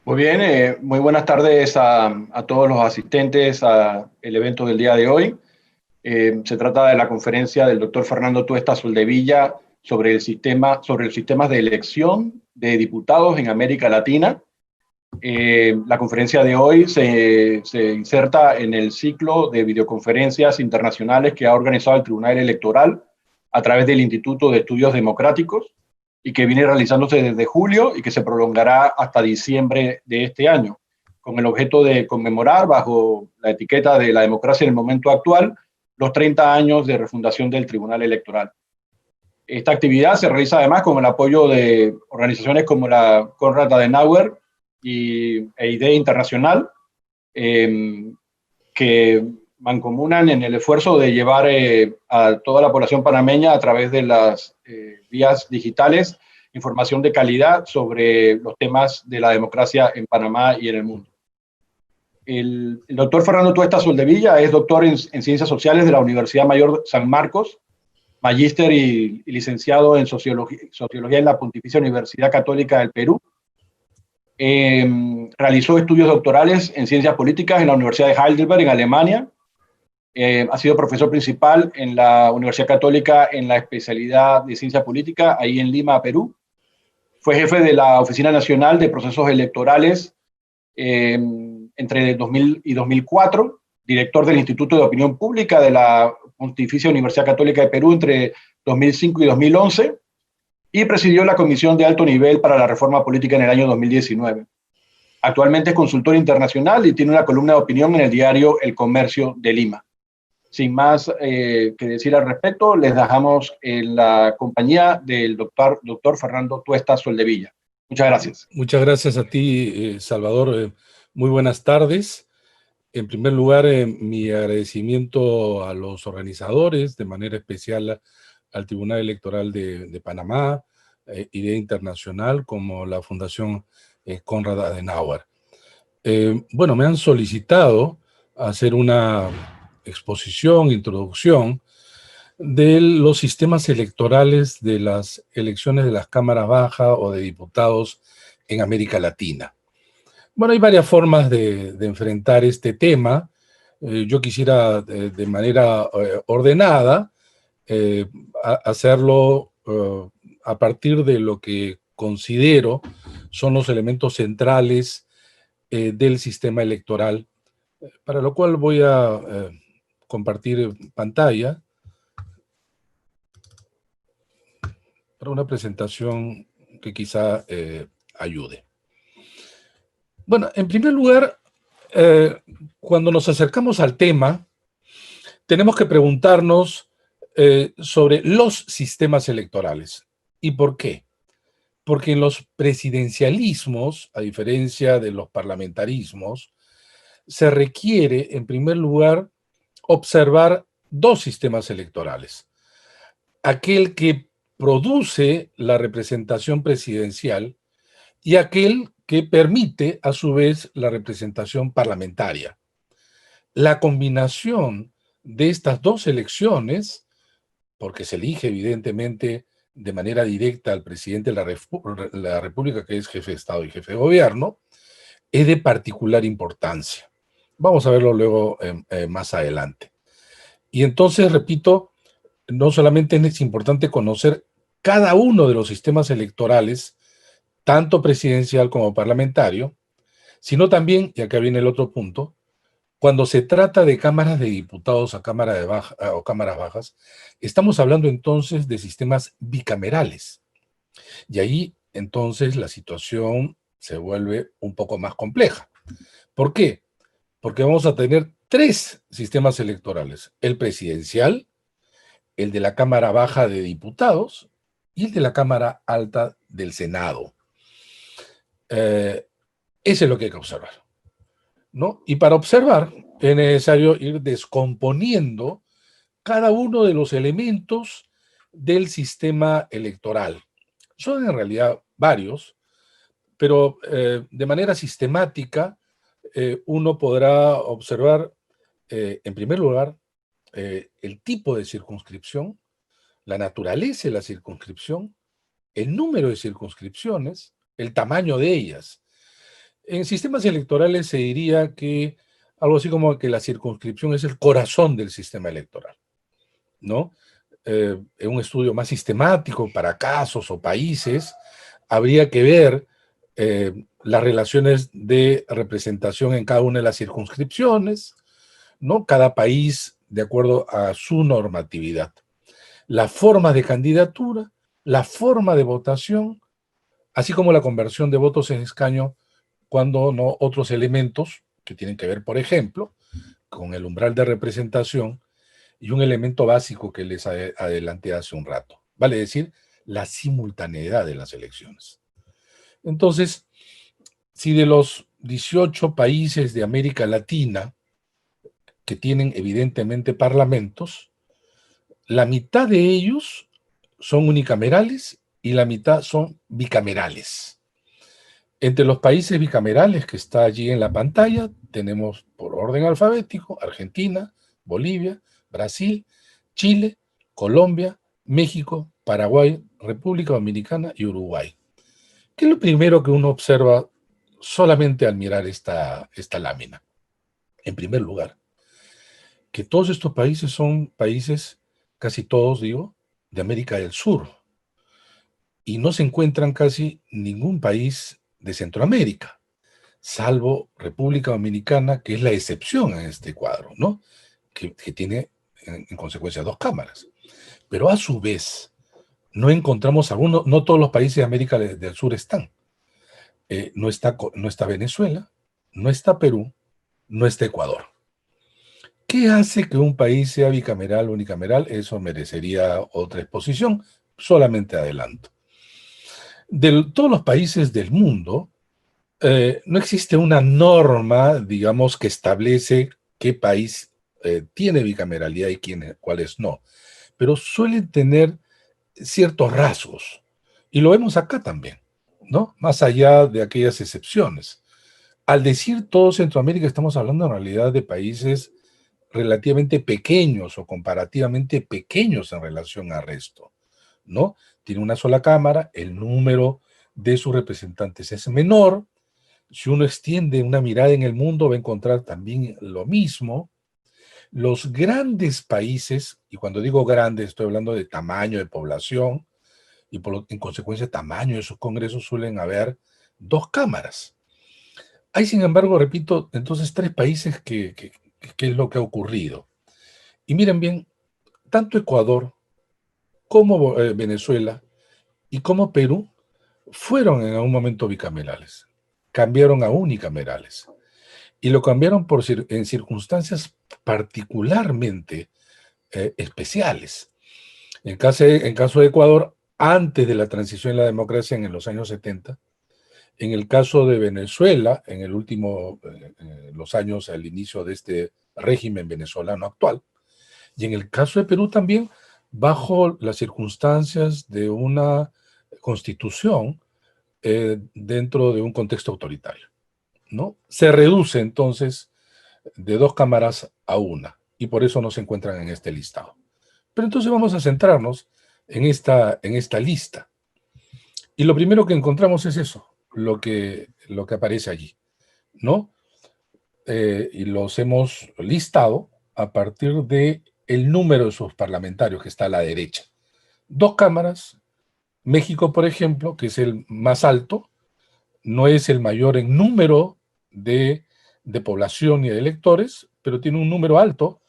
Muy bien, muy buenas tardes a todos los asistentes al evento del día de hoy. Se trata de la conferencia del doctor Fernando Tuesta Soldevilla sobre los sistemas de elección de diputados en América Latina. La conferencia de hoy se inserta en el ciclo de videoconferencias internacionales que ha organizado el Tribunal Electoral a través del Instituto de Estudios Democráticos y que viene realizándose desde julio y que se prolongará hasta diciembre de este año, con el objeto de conmemorar, bajo la etiqueta de la democracia en el momento actual, los 30 años de refundación del Tribunal Electoral. Esta actividad se realiza además con el apoyo de organizaciones como la Konrad Adenauer e IDEA Internacional, que mancomunan en el esfuerzo de llevar a toda la población panameña a través de las vías digitales información de calidad sobre los temas de la democracia en Panamá y en el mundo. El doctor Fernando Tuesta Soldevilla es doctor en Ciencias Sociales de la Universidad Mayor San Marcos, magíster y licenciado en Sociología en la Pontificia Universidad Católica del Perú. Realizó estudios doctorales en Ciencias Políticas en la Universidad de Heidelberg, en Alemania. Ha sido profesor principal en la Universidad Católica en la especialidad de Ciencia Política, ahí en Lima, Perú. Fue jefe de la Oficina Nacional de Procesos Electorales entre 2000 y 2004, director del Instituto de Opinión Pública de la Pontificia Universidad Católica de Perú entre 2005 y 2011, y presidió la Comisión de Alto Nivel para la Reforma Política en el año 2019. Actualmente es consultor internacional y tiene una columna de opinión en el diario El Comercio de Lima. Sin más que decir al respecto, les dejamos en la compañía del doctor Fernando Tuesta Soldevilla. Muchas gracias. Muchas gracias a ti, Salvador. Muy buenas tardes. En primer lugar, mi agradecimiento a los organizadores, de manera especial al Tribunal Electoral de Panamá, IDEA Internacional, como la Fundación Konrad Adenauer. Bueno, me han solicitado hacer una exposición, introducción de los sistemas electorales de las elecciones de las cámaras bajas o de diputados en América Latina. Bueno, hay varias formas de enfrentar este tema. Yo quisiera de manera ordenada hacerlo a partir de lo que considero son los elementos centrales del sistema electoral, para lo cual voy a compartir pantalla para una presentación que quizá ayude. Bueno, en primer lugar, cuando nos acercamos al tema, tenemos que preguntarnos sobre los sistemas electorales. ¿Y por qué? Porque en los presidencialismos, a diferencia de los parlamentarismos, se requiere, en primer lugar, observar dos sistemas electorales. Aquel que produce la representación presidencial y aquel que permite, a su vez, la representación parlamentaria. La combinación de estas dos elecciones, porque se elige evidentemente de manera directa al presidente de la República, que es jefe de Estado y jefe de gobierno, es de particular importancia. Vamos a verlo luego más adelante. Y entonces, repito, no solamente es importante conocer cada uno de los sistemas electorales, tanto presidencial como parlamentario, sino también, y acá viene el otro punto, cuando se trata de cámaras de diputados o cámaras bajas, estamos hablando entonces de sistemas bicamerales. Y ahí entonces la situación se vuelve un poco más compleja. ¿Por qué? Porque vamos a tener tres sistemas electorales: el presidencial, el de la Cámara Baja de Diputados y el de la Cámara Alta del Senado. Eso es lo que hay que observar, ¿no? Y para observar es necesario ir descomponiendo cada uno de los elementos del sistema electoral. Son en realidad varios, pero de manera sistemática uno podrá observar, en primer lugar, el tipo de circunscripción, la naturaleza de la circunscripción, el número de circunscripciones, el tamaño de ellas. En sistemas electorales se diría que algo así como que la circunscripción es el corazón del sistema electoral, ¿no? En un estudio más sistemático para casos o países, habría que ver las relaciones de representación en cada una de las circunscripciones, ¿no? Cada país de acuerdo a su normatividad. La forma de candidatura, la forma de votación, así como la conversión de votos en escaño cuando no otros elementos que tienen que ver, por ejemplo, con el umbral de representación y un elemento básico que les adelanté hace un rato, vale decir, la simultaneidad de las elecciones. Entonces, si de los 18 países de América Latina que tienen evidentemente parlamentos, la mitad de ellos son unicamerales y la mitad son bicamerales. Entre los países bicamerales que está allí en la pantalla, tenemos por orden alfabético Argentina, Bolivia, Brasil, Chile, Colombia, México, Paraguay, República Dominicana y Uruguay. ¿Qué es lo primero que uno observa solamente al mirar esta lámina? En primer lugar, que todos estos países son países, casi todos digo, de América del Sur, y no se encuentran casi ningún país de Centroamérica, salvo República Dominicana, que es la excepción en este cuadro, ¿no? Que tiene en consecuencia dos cámaras. Pero a su vez, no encontramos algunos, no todos los países de América del Sur están. No está Venezuela, no está Perú, no está Ecuador. ¿Qué hace que un país sea bicameral o unicameral? Eso merecería otra exposición, solamente adelanto. De todos los países del mundo, no existe una norma, digamos, que establece qué país tiene bicameralidad y cuáles no, pero suelen tener ciertos rasgos. Y lo vemos acá también, ¿no? Más allá de aquellas excepciones. Al decir todo Centroamérica, estamos hablando en realidad de países relativamente pequeños o comparativamente pequeños en relación al resto, ¿no? Tiene una sola cámara, el número de sus representantes es menor. Si uno extiende una mirada en el mundo, va a encontrar también lo mismo. Los grandes países, y cuando digo grandes, estoy hablando de tamaño de población, y en consecuencia tamaño de sus congresos, suelen haber dos cámaras. Hay, sin embargo, repito, entonces tres países que es lo que ha ocurrido. Y miren bien, tanto Ecuador como Venezuela y como Perú fueron en algún momento bicamerales, cambiaron a unicamerales. Y lo cambiaron en circunstancias particularmente especiales. En caso de Ecuador, antes de la transición en la democracia en los años 70, en el caso de Venezuela, en el último, los años al inicio de este régimen venezolano actual, y en el caso de Perú también, bajo las circunstancias de una constitución dentro de un contexto autoritario, ¿no? Se reduce entonces de dos cámaras a una, y por eso no se encuentran en este listado. Pero entonces vamos a centrarnos en esta lista. Y lo primero que encontramos es eso, lo que aparece allí, ¿no? Y los hemos listado a partir de el número de sus parlamentarios que está a la derecha. Dos cámaras, México, por ejemplo, que es el más alto, no es el mayor en número de población y de electores, pero tiene un número alto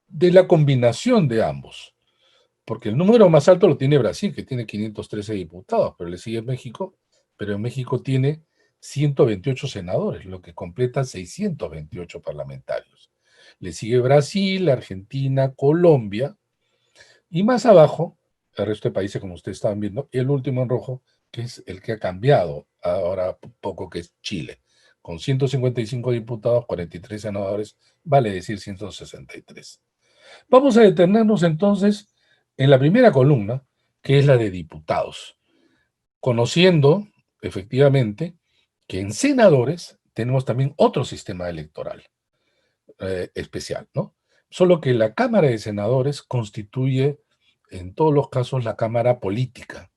de la combinación de ambos. Porque el número más alto lo tiene Brasil, que tiene 513 diputados, pero le sigue México, pero en México tiene 128 senadores, lo que completa 628 parlamentarios. Le sigue Brasil, Argentina, Colombia, y más abajo, el resto de países, como ustedes estaban viendo, y el último en rojo, que es el que ha cambiado ahora poco, que es Chile, con 155 diputados, 43 senadores, vale decir 163. Vamos a detenernos entonces en la primera columna, que es la de diputados, conociendo efectivamente que en senadores tenemos también otro sistema electoral especial, ¿no? Solo que la Cámara de Senadores constituye en todos los casos la Cámara política.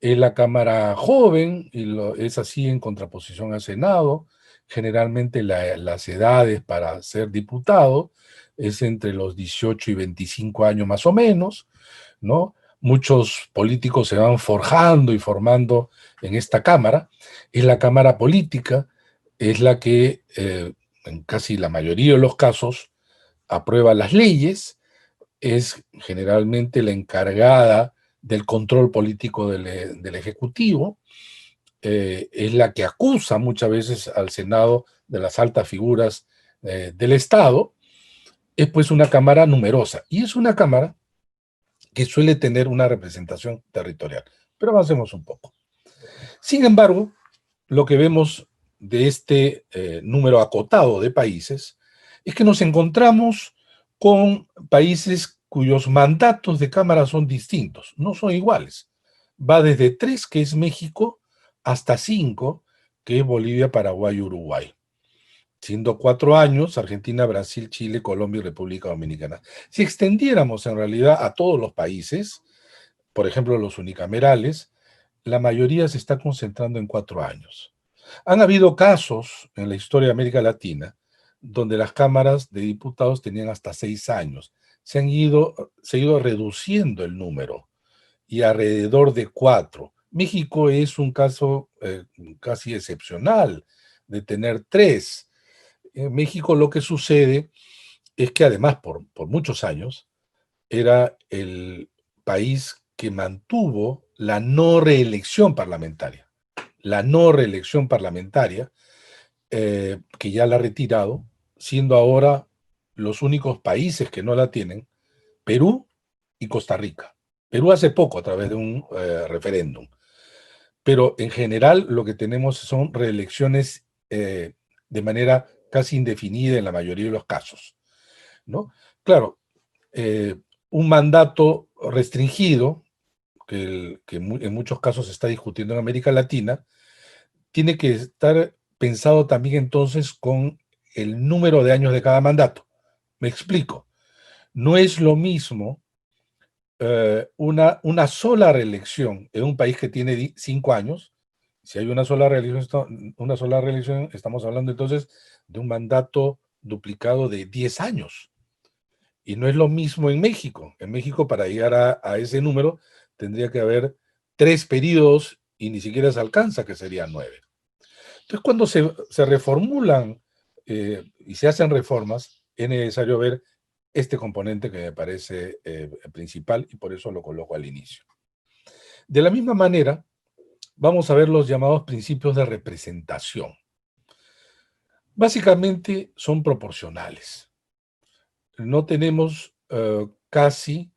Es la Cámara joven y es así en contraposición al Senado. Generalmente las edades para ser diputado es entre los 18 y 25 años más o menos, ¿no? Muchos políticos se van forjando y formando en esta Cámara. Es la Cámara política, es la que en casi la mayoría de los casos aprueba las leyes, es generalmente la encargada del control político del Ejecutivo, es la que acusa muchas veces al Senado de las altas figuras del Estado. Es pues una Cámara numerosa y es una Cámara que suele tener una representación territorial. Pero avancemos un poco. Sin embargo, lo que vemos de este número acotado de países es que nos encontramos con países cuyos mandatos de Cámara son distintos, no son iguales. Va desde 3, que es México, hasta 5, que es Bolivia, Paraguay y Uruguay. Siendo 4 años, Argentina, Brasil, Chile, Colombia y República Dominicana. Si extendiéramos en realidad a todos los países, por ejemplo los unicamerales, la mayoría se está concentrando en 4 años. Han habido casos en la historia de América Latina donde las cámaras de diputados tenían hasta 6 años. Se ha ido reduciendo el número y alrededor de 4. México es un caso casi excepcional de tener 3. En México lo que sucede es que además por muchos años era el país que mantuvo la no reelección parlamentaria. La no reelección parlamentaria, que ya la ha retirado, siendo ahora los únicos países que no la tienen, Perú y Costa Rica. Perú hace poco a través de un referéndum. Pero en general lo que tenemos son reelecciones de manera casi indefinida en la mayoría de los casos, ¿no? Claro, un mandato restringido, que en muchos casos se está discutiendo en América Latina, tiene que estar pensado también entonces con el número de años de cada mandato. Me explico. No es lo mismo una sola reelección en un país que tiene 5 años. Si hay una sola reelección, estamos hablando entonces de un mandato duplicado de 10 años. Y no es lo mismo en México. En México, para llegar a ese número, tendría que haber 3 periodos y ni siquiera se alcanza, que serían 9. Entonces, cuando se reformulan y se hacen reformas, es necesario ver este componente que me parece principal y por eso lo coloco al inicio. De la misma manera, vamos a ver los llamados principios de representación. Básicamente son proporcionales. No tenemos casi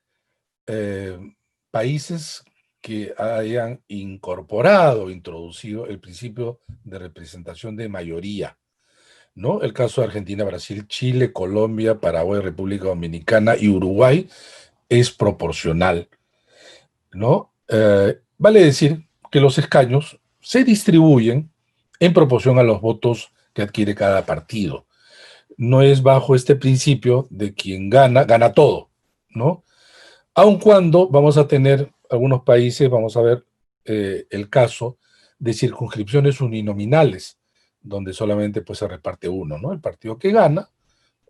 países que hayan introducido el principio de representación de mayoría, ¿no? El caso de Argentina, Brasil, Chile, Colombia, Paraguay, República Dominicana y Uruguay es proporcional, ¿no? Vale decir que los escaños se distribuyen en proporción a los votos que adquiere cada partido. No es bajo este principio de quien gana, gana todo, ¿no? Aun cuando vamos a tener algunos países, vamos a ver el caso de circunscripciones uninominales, donde solamente pues, se reparte uno, ¿no? El partido que gana,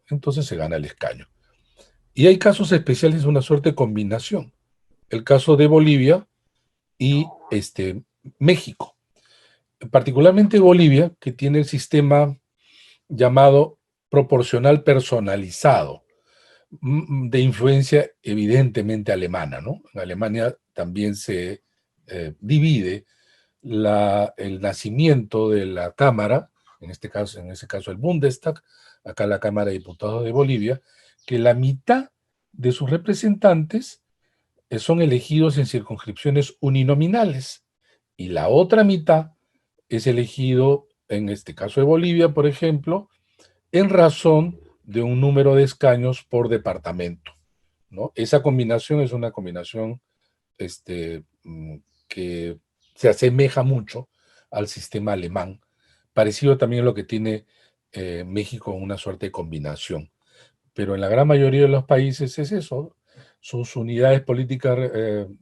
entonces se gana el escaño. Y hay casos especiales de una suerte de combinación. El caso de Bolivia y México. Particularmente Bolivia, que tiene el sistema llamado proporcional personalizado, de influencia evidentemente alemana, ¿no? En Alemania también se divide el nacimiento de la Cámara, en ese caso el Bundestag, acá la Cámara de Diputados de Bolivia, que la mitad de sus representantes son elegidos en circunscripciones uninominales y la otra mitad es elegido, en este caso de Bolivia, por ejemplo, en razón de un número de escaños por departamento, ¿no? Esa combinación es una combinación que se asemeja mucho al sistema alemán, parecido también a lo que tiene México, una suerte de combinación. Pero en la gran mayoría de los países es eso, sus unidades políticas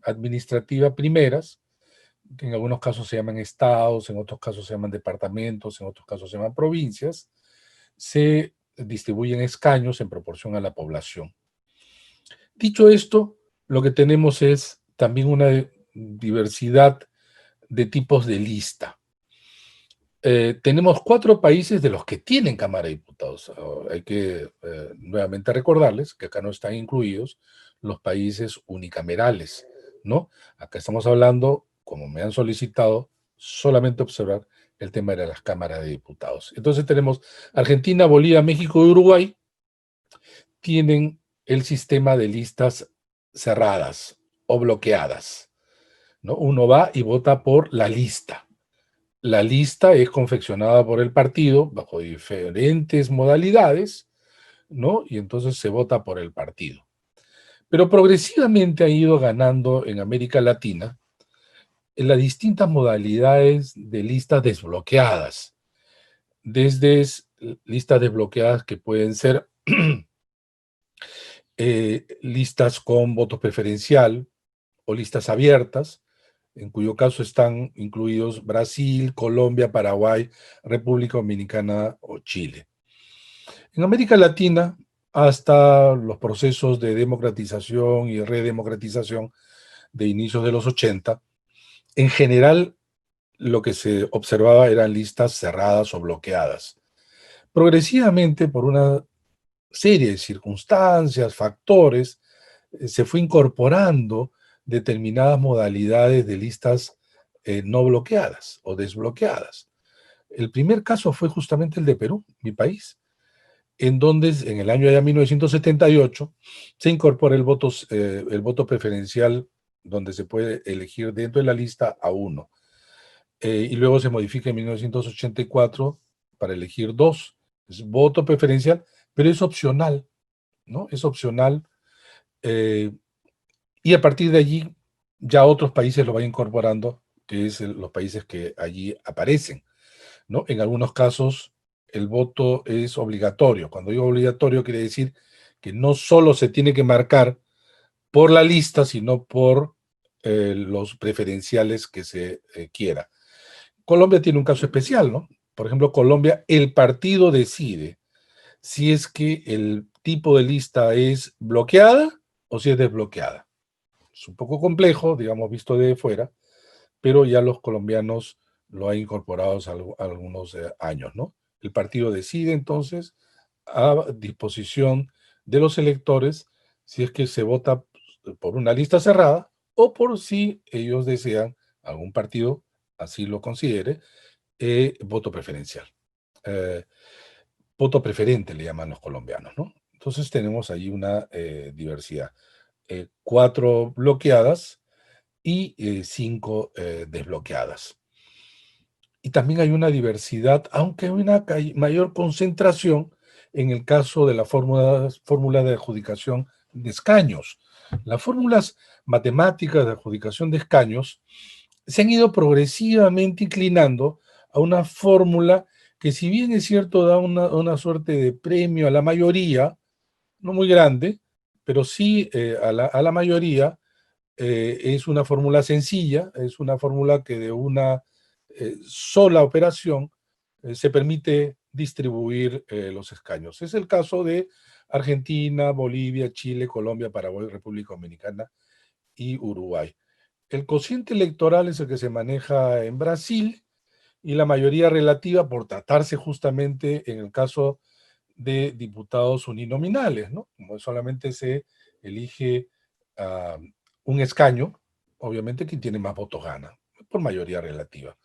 administrativas primeras que en algunos casos se llaman estados, en otros casos se llaman departamentos, en otros casos se llaman provincias, se distribuyen escaños en proporción a la población. Dicho esto, lo que tenemos es también una diversidad de tipos de lista. Tenemos 4 países de los que tienen Cámara de Diputados. Hay que nuevamente recordarles que acá no están incluidos los países unicamerales, ¿no? Acá estamos hablando, como me han solicitado, solamente observar el tema de las cámaras de diputados. Entonces tenemos Argentina, Bolivia, México y Uruguay tienen el sistema de listas cerradas o bloqueadas, ¿no? Uno va y vota por la lista. La lista es confeccionada por el partido bajo diferentes modalidades, ¿no? Y entonces se vota por el partido. Pero progresivamente ha ido ganando en América Latina en las distintas modalidades de listas desbloqueadas. Desde listas desbloqueadas que pueden ser listas con voto preferencial o listas abiertas, en cuyo caso están incluidos Brasil, Colombia, Paraguay, República Dominicana o Chile. En América Latina, hasta los procesos de democratización y redemocratización de inicios de los 80, en general lo que se observaba eran listas cerradas o bloqueadas. Progresivamente, por una serie de circunstancias, factores, se fue incorporando determinadas modalidades de listas no bloqueadas o desbloqueadas. El primer caso fue justamente el de Perú, mi país, en donde en el año de 1978 se incorpora el voto preferencial, donde se puede elegir dentro de la lista a uno. Y luego se modifica en 1984 para elegir 2. Es voto preferencial, pero es opcional, ¿no? Es opcional. Y a partir de allí ya otros países lo van incorporando, que es los países que allí aparecen, ¿no? En algunos casos el voto es obligatorio. Cuando digo obligatorio quiere decir que no solo se tiene que marcar por la lista, sino por los preferenciales que se quiera. Colombia tiene un caso especial, ¿no? Por ejemplo, Colombia, el partido decide si es que el tipo de lista es bloqueada o si es desbloqueada. Es un poco complejo, digamos, visto de fuera, pero ya los colombianos lo han incorporado hace algunos años, ¿no? El partido decide entonces a disposición de los electores si es que se vota por una lista cerrada o por si ellos desean, algún partido así lo considere, voto preferencial. Eh, Voto preferente le llaman los colombianos, ¿no? Entonces tenemos ahí una diversidad. 4 bloqueadas y 5 desbloqueadas. Y también hay una diversidad, aunque hay una mayor concentración en el caso de las fórmulas de adjudicación de escaños. Las fórmulas matemáticas de adjudicación de escaños se han ido progresivamente inclinando a una fórmula que, si bien es cierto, da una suerte de premio a la mayoría, no muy grande, pero sí a la mayoría. Es una fórmula sencilla, es una fórmula que de una sola operación se permite distribuir los escaños. Es el caso de Argentina, Bolivia, Chile, Colombia, Paraguay, República Dominicana y Uruguay. El cociente electoral es el que se maneja en Brasil, y la mayoría relativa por tratarse justamente en el caso de diputados uninominales, ¿no? Como solamente se elige un escaño, obviamente quien tiene más votos gana, por mayoría relativa.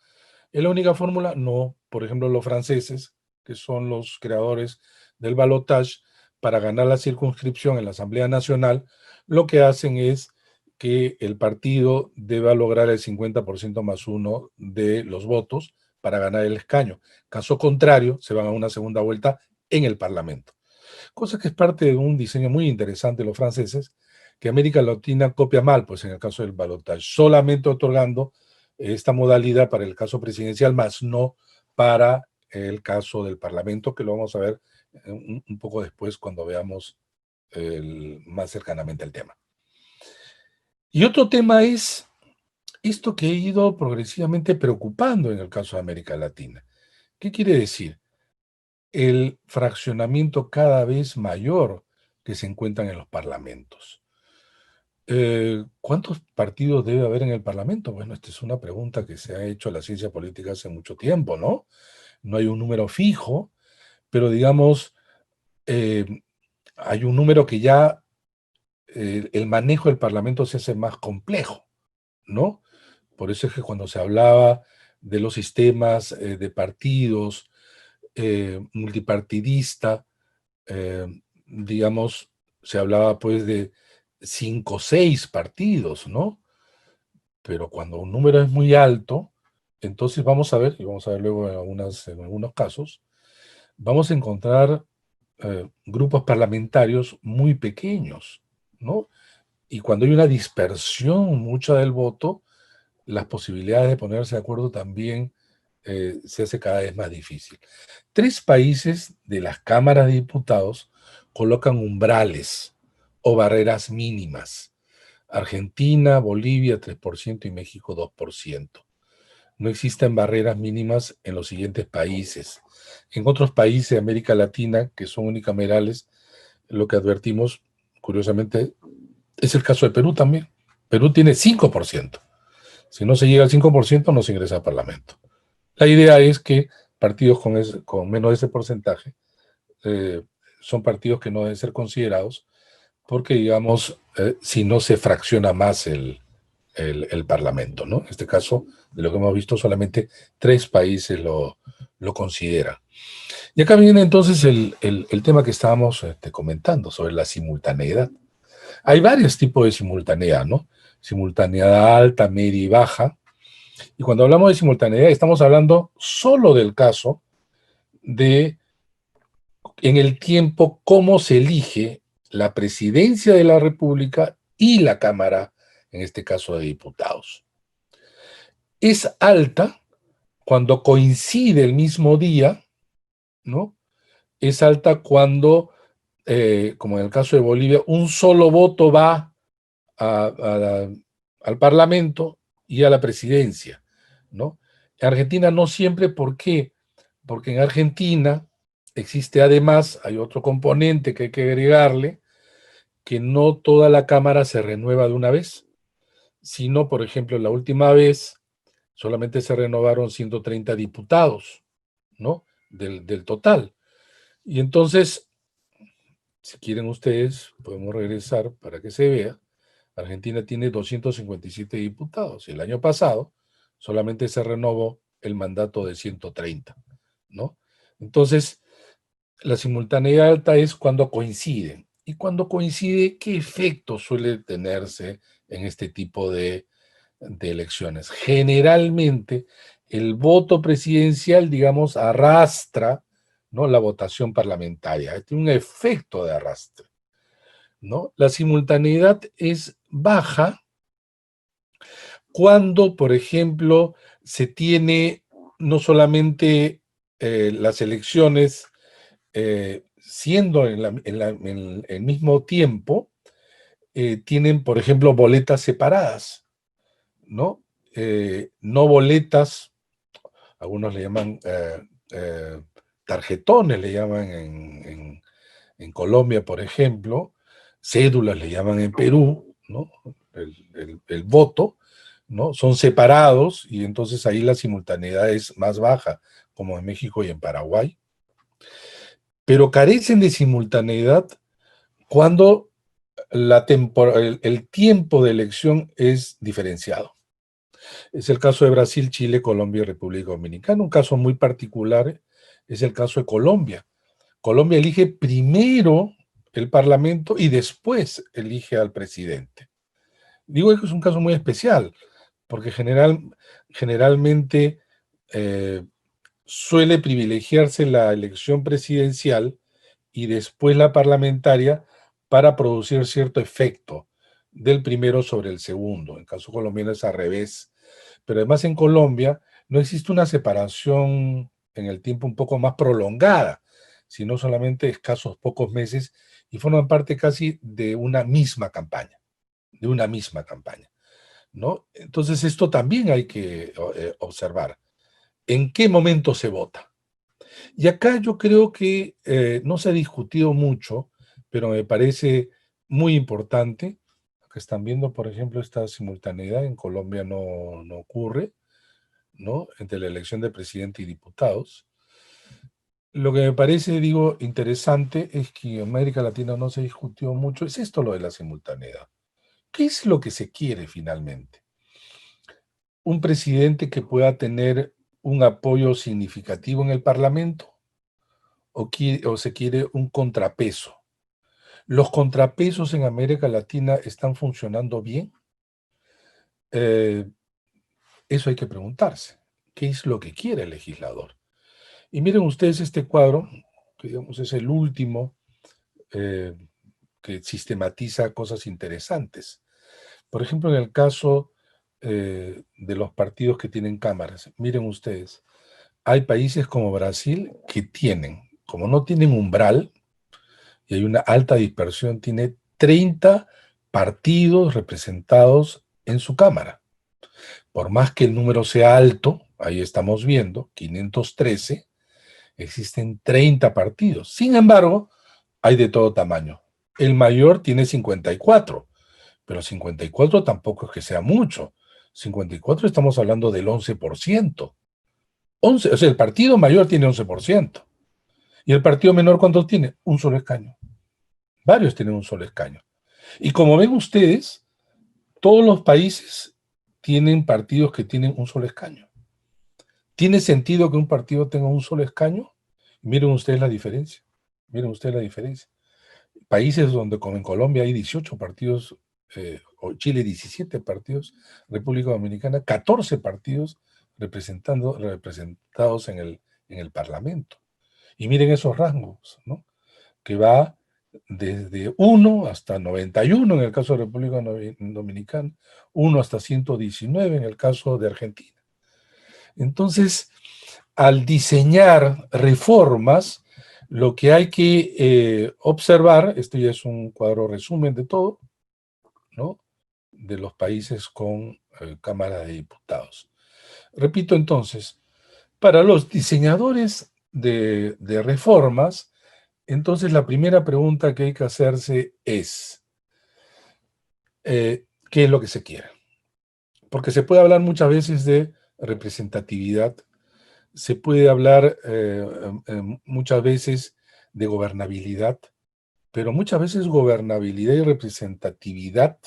¿Es la única fórmula? No. Por ejemplo, los franceses, que son los creadores del balotage, para ganar la circunscripción en la Asamblea Nacional, lo que hacen es que el partido deba lograr el 50% más 1 de los votos para ganar el escaño. Caso contrario, se van a una segunda vuelta en el Parlamento. Cosa que es parte de un diseño muy interesante de los franceses, que América Latina copia mal, pues en el caso del balotaje, solamente otorgando esta modalidad para el caso presidencial, más no para el caso del Parlamento, que lo vamos a ver un poco después cuando veamos más cercanamente el tema. Y otro tema es esto que ha ido progresivamente preocupando en el caso de América Latina. ¿Qué quiere decir? El fraccionamiento cada vez mayor que se encuentran en los parlamentos. ¿Cuántos partidos debe haber en el Parlamento? Bueno, esta es una pregunta que se ha hecho a la ciencia política hace mucho tiempo, ¿no? No hay un número fijo, pero digamos, eh, hay un número que ya el manejo del Parlamento se hace más complejo, ¿no? Por eso es que cuando se hablaba de los sistemas de partidos multipartidista, eh, digamos, se hablaba pues de 5 o 6 partidos, ¿no? Pero cuando un número es muy alto, entonces vamos a ver, y vamos a ver luego en algunos casos, vamos a encontrar grupos parlamentarios muy pequeños, ¿no? Y cuando hay una dispersión mucha del voto, las posibilidades de ponerse de acuerdo también se hace cada vez más difícil. 3 países de las cámaras de diputados colocan umbrales o barreras mínimas. Argentina, Bolivia 3% y México 2%. No existen barreras mínimas en los siguientes países. En otros países de América Latina, que son unicamerales, lo que advertimos, curiosamente, es el caso de Perú también. Perú tiene 5%. Si no se llega al 5%, no se ingresa al Parlamento. La idea es que partidos con menos de ese porcentaje eh, son partidos que no deben ser considerados porque, digamos, si no se fracciona más el Parlamento, ¿no? En este caso, de lo que hemos visto, solamente 3 países lo consideran. Y acá viene entonces el tema que estábamos comentando sobre la simultaneidad. Hay varios tipos de simultaneidad, ¿no? Simultaneidad alta, media y baja. Y cuando hablamos de simultaneidad, estamos hablando solo del caso de, en el tiempo, cómo se elige la presidencia de la República y la Cámara, en este caso de diputados. Es alta cuando coincide el mismo día, ¿no? Es alta cuando, como en el caso de Bolivia, un solo voto va al Parlamento y a la presidencia, ¿no? En Argentina no siempre, ¿por qué? Porque en Argentina existe además, hay otro componente que hay que agregarle, que no toda la Cámara se renueva de una vez, sino, por ejemplo, la última vez solamente se renovaron 130 diputados, ¿no? Del total. Y entonces, si quieren ustedes, podemos regresar para que se vea. Argentina tiene 257 diputados y el año pasado solamente se renovó el mandato de 130, ¿no? Entonces, la simultaneidad alta es cuando coinciden. Y cuando coincide, ¿qué efecto suele tenerse en este tipo de elecciones? Generalmente, el voto presidencial, digamos, arrastra, ¿no?, la votación parlamentaria. Tiene un efecto de arrastre, ¿no? La simultaneidad es baja cuando, por ejemplo, se tiene no solamente las elecciones siendo en el mismo tiempo, tienen, por ejemplo, boletas separadas, ¿no? No boletas, algunos le llaman tarjetones, le llaman en Colombia, por ejemplo, cédulas le llaman en Perú, ¿no? El voto, ¿no? Son separados y entonces ahí la simultaneidad es más baja, como en México y en Paraguay, pero carecen de simultaneidad cuando el tiempo de elección es diferenciado. Es el caso de Brasil, Chile, Colombia y República Dominicana. Un caso muy particular es el caso de Colombia. Colombia elige primero el Parlamento y después elige al presidente. Digo que es un caso muy especial, porque generalmente suele privilegiarse la elección presidencial y después la parlamentaria para producir cierto efecto del primero sobre el segundo. En caso colombiano es al revés. Pero además en Colombia no existe una separación en el tiempo un poco más prolongada, sino solamente escasos pocos meses y forman parte casi de una misma campaña, ¿no? Entonces esto también hay que observar. ¿En qué momento se vota? Y acá yo creo que no se ha discutido mucho, pero me parece muy importante. Que están viendo, por ejemplo, esta simultaneidad en Colombia no ocurre, ¿no? Entre la elección de presidente y diputados. Lo que me parece, digo, interesante es que en América Latina no se discutió mucho, es esto lo de la simultaneidad. ¿Qué es lo que se quiere finalmente? ¿Un presidente que pueda tener un apoyo significativo en el Parlamento o se quiere un contrapeso? ¿Los contrapesos en América Latina están funcionando bien? Eh, Eso hay que preguntarse. ¿Qué es lo que quiere el legislador? Y miren ustedes este cuadro, que digamos es el último, eh, que sistematiza cosas interesantes. Por ejemplo, en el caso de los partidos que tienen cámaras, miren ustedes, hay países como Brasil que tienen, como no tienen umbral y hay una alta dispersión, tiene 30 partidos representados en su cámara. Por más que el número sea alto, ahí estamos viendo, 513, existen 30 partidos. Sin embargo, hay de todo tamaño. El mayor tiene 54, pero 54 tampoco es que sea mucho. 54 estamos hablando del 11%. 11, o sea, el partido mayor tiene 11%. ¿Y el partido menor cuánto tiene? Un solo escaño. Varios tienen un solo escaño. Y como ven ustedes, todos los países tienen partidos que tienen un solo escaño. ¿Tiene sentido que un partido tenga un solo escaño? Miren ustedes la diferencia. Miren ustedes la diferencia. Países donde, como en Colombia, hay 18 partidos, o Chile 17 partidos, República Dominicana 14 partidos representados en el Parlamento. Y miren esos rangos, ¿no? Que va desde 1 hasta 91 en el caso de República Dominicana, 1 hasta 119 en el caso de Argentina. Entonces, al diseñar reformas, lo que hay que observar, esto ya es un cuadro resumen de todo, ¿no? De los países con Cámara de Diputados. Repito entonces, para los diseñadores de reformas, entonces la primera pregunta que hay que hacerse es, ¿qué es lo que se quiere? Porque se puede hablar muchas veces de representatividad, se puede hablar muchas veces de gobernabilidad, pero muchas veces gobernabilidad y representatividad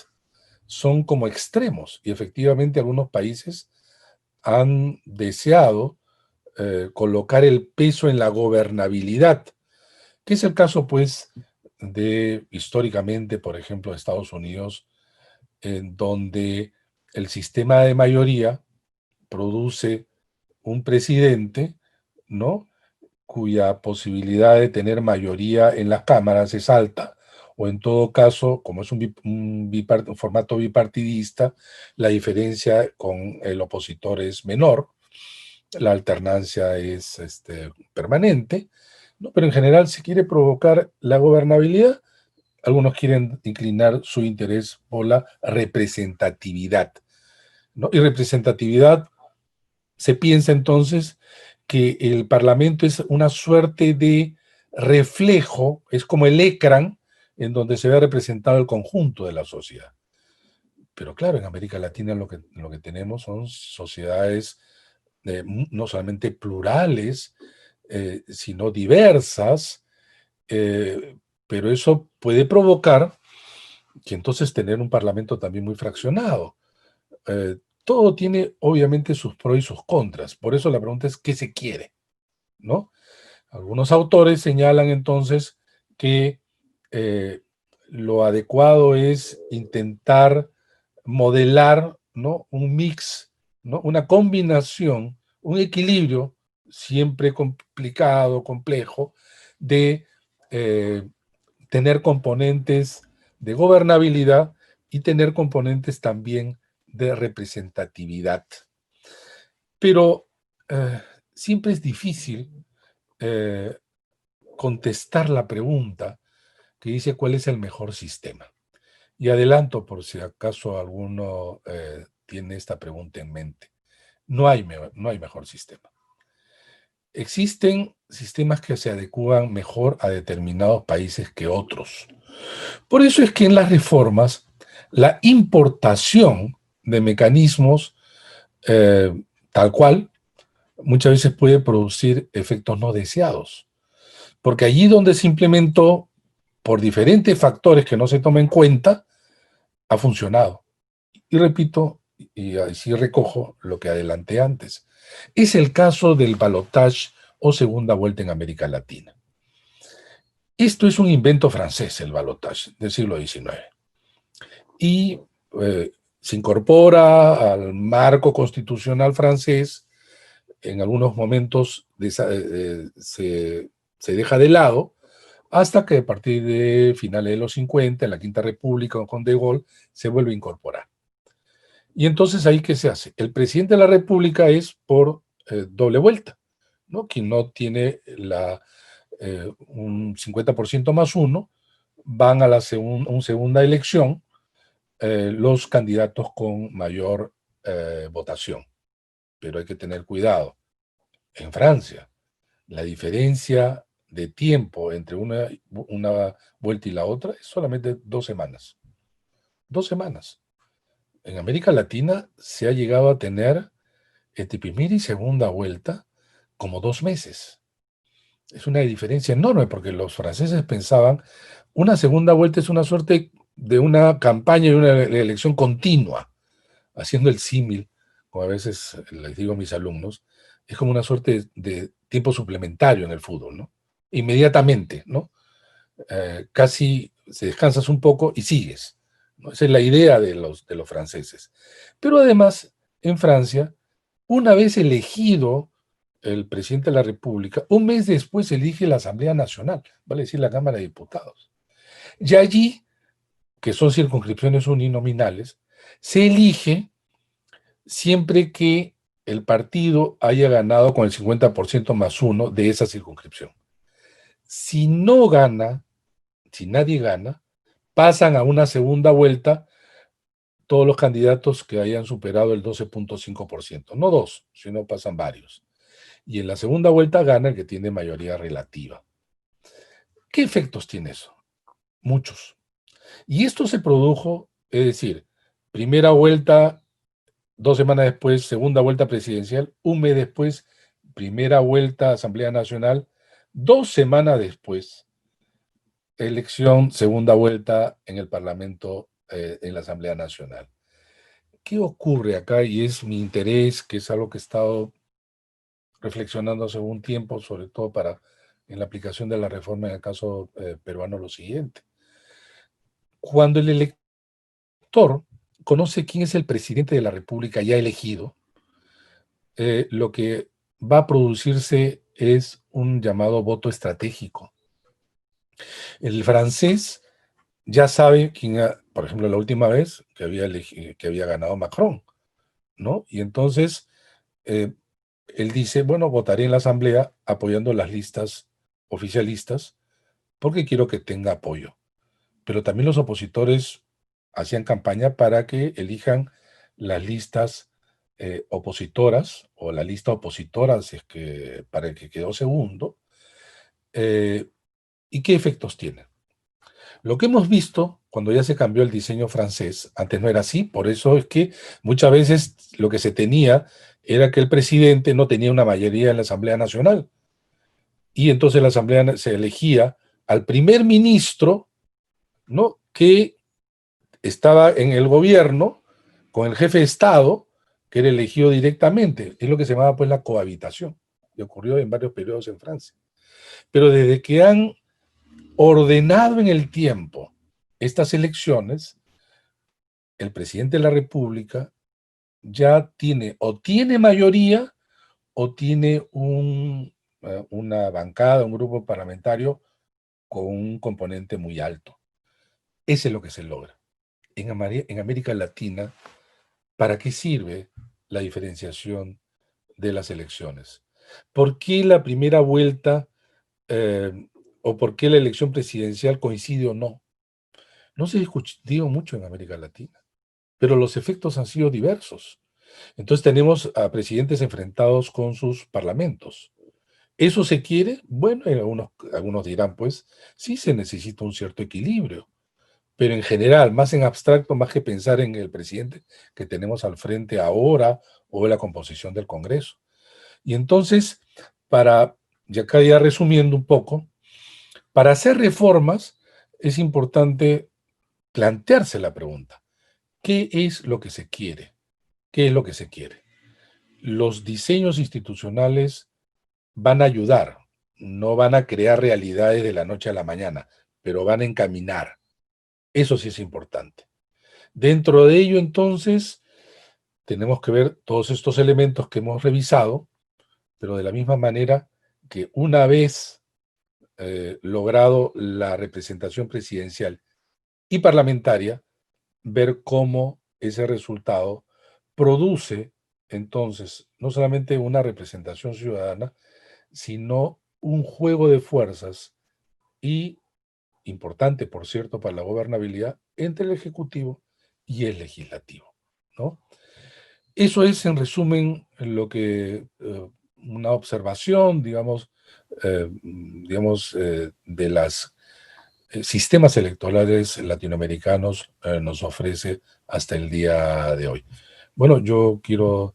son como extremos y efectivamente algunos países han deseado colocar el peso en la gobernabilidad, que es el caso pues de históricamente, por ejemplo, de Estados Unidos, en donde el sistema de mayoría produce un presidente, ¿no? Cuya posibilidad de tener mayoría en las cámaras es alta, o en todo caso, como es un formato bipartidista, la diferencia con el opositor es menor, la alternancia es permanente, ¿no? Pero en general se quiere provocar la gobernabilidad, algunos quieren inclinar su interés por la representatividad, ¿no? Y representatividad se piensa entonces que el Parlamento es una suerte de reflejo, es como el ecran en donde se ve representado el conjunto de la sociedad. Pero claro, en América Latina lo que tenemos son sociedades no solamente plurales, sino diversas, pero eso puede provocar que entonces tener un parlamento también muy fraccionado. Todo tiene obviamente sus pros y sus contras. Por eso la pregunta es, ¿qué se quiere? ¿No? Algunos autores señalan entonces que lo adecuado es intentar modelar, ¿no? Un mix, ¿no? Una combinación, un equilibrio siempre complicado, complejo, de eh, tener componentes de gobernabilidad y tener componentes también de representatividad. Pero siempre es difícil eh, contestar la pregunta que dice cuál es el mejor sistema. Y adelanto por si acaso alguno tiene esta pregunta en mente. No hay mejor sistema. Existen sistemas que se adecúan mejor a determinados países que otros. Por eso es que en las reformas, la importación de mecanismos tal cual muchas veces puede producir efectos no deseados. Porque allí donde se implementó, por diferentes factores que no se toman en cuenta, ha funcionado. Y repito, y así recojo lo que adelanté antes. Es el caso del balotage o segunda vuelta en América Latina. Esto es un invento francés, el balotage, del siglo XIX. Y se incorpora al marco constitucional francés. En algunos momentos se deja de lado, hasta que a partir de finales de los 50, en la Quinta República, con De Gaulle, se vuelve a incorporar. Y entonces, ¿ahí qué se hace? El presidente de la República es por doble vuelta, ¿no? Quien no tiene un 50% más uno, van a la segunda elección los candidatos con mayor votación. Pero hay que tener cuidado. En Francia, la diferencia de tiempo entre una vuelta y la otra es solamente 2 semanas. 2 semanas. En América Latina se ha llegado a tener entre primera y segunda vuelta como 2 meses. Es una diferencia enorme porque los franceses pensaban una segunda vuelta es una suerte de una campaña y una elección continua, haciendo el símil, como a veces les digo a mis alumnos, es como una suerte de tiempo suplementario en el fútbol, ¿no? Inmediatamente, ¿no? Casi se descansas un poco y sigues, ¿no? Esa es la idea de los franceses. Pero además, en Francia, una vez elegido el presidente de la República, un mes después elige la Asamblea Nacional, vale decir la Cámara de Diputados. Y allí, que son circunscripciones uninominales, se elige siempre que el partido haya ganado con el 50% más uno de esa circunscripción. Si no gana, si nadie gana, pasan a una segunda vuelta todos los candidatos que hayan superado el 12.5%. No dos, sino pasan varios. Y en la segunda vuelta gana el que tiene mayoría relativa. ¿Qué efectos tiene eso? Muchos. Y esto se produjo, es decir, primera vuelta, 2 semanas después, segunda vuelta presidencial, un mes después, primera vuelta Asamblea Nacional, 2 semanas después, elección, segunda vuelta en el Parlamento, en la Asamblea Nacional. ¿Qué ocurre acá? Y es mi interés, que es algo que he estado reflexionando hace un tiempo, sobre todo en la aplicación de la reforma en el caso peruano, lo siguiente. Cuando el elector conoce quién es el presidente de la República ya elegido, lo que va a producirse es un llamado voto estratégico. El francés ya sabe quién, por ejemplo, la última vez que había ganado Macron, ¿no? Y entonces él dice, bueno, votaré en la asamblea apoyando las listas oficialistas porque quiero que tenga apoyo. Pero también los opositores hacían campaña para que elijan las listas opositoras o la lista opositora, si es que para el que quedó segundo. ¿Y qué efectos tiene? Lo que hemos visto cuando ya se cambió el diseño francés, antes no era así, por eso es que muchas veces lo que se tenía era que el presidente no tenía una mayoría en la Asamblea Nacional. Y entonces la Asamblea se elegía al primer ministro, ¿no?, que estaba en el gobierno con el jefe de Estado, que era elegido directamente. Es lo que se llamaba pues la cohabitación, y ocurrió en varios periodos en Francia. Pero desde que han ordenado en el tiempo estas elecciones, el presidente de la República ya tiene mayoría o tiene una bancada, un grupo parlamentario con un componente muy alto. Eso es lo que se logra. En América Latina, ¿para qué sirve la diferenciación de las elecciones? ¿Por qué la primera vuelta o por qué la elección presidencial coincide o no? No se discutió mucho en América Latina. pero los efectos han sido diversos. Entonces tenemos a presidentes enfrentados con sus parlamentos. ¿Eso se quiere? Bueno, algunos dirán, pues, sí se necesita un cierto equilibrio, pero en general, más en abstracto, más que pensar en el presidente que tenemos al frente ahora o en la composición del Congreso. Y entonces, ya acá ya resumiendo un poco, para hacer reformas es importante plantearse la pregunta, ¿qué es lo que se quiere? ¿Qué es lo que se quiere? Los diseños institucionales van a ayudar, no van a crear realidades de la noche a la mañana, pero van a encaminar. Eso sí es importante. Dentro de ello, entonces, tenemos que ver todos estos elementos que hemos revisado, pero de la misma manera que una vez logrado la representación presidencial y parlamentaria, ver cómo ese resultado produce entonces no solamente una representación ciudadana, sino un juego de fuerzas y, importante por cierto para la gobernabilidad, entre el Ejecutivo y el Legislativo, ¿no? Eso es en resumen lo que una observación, de los sistemas electorales latinoamericanos nos ofrece hasta el día de hoy. Bueno, yo quiero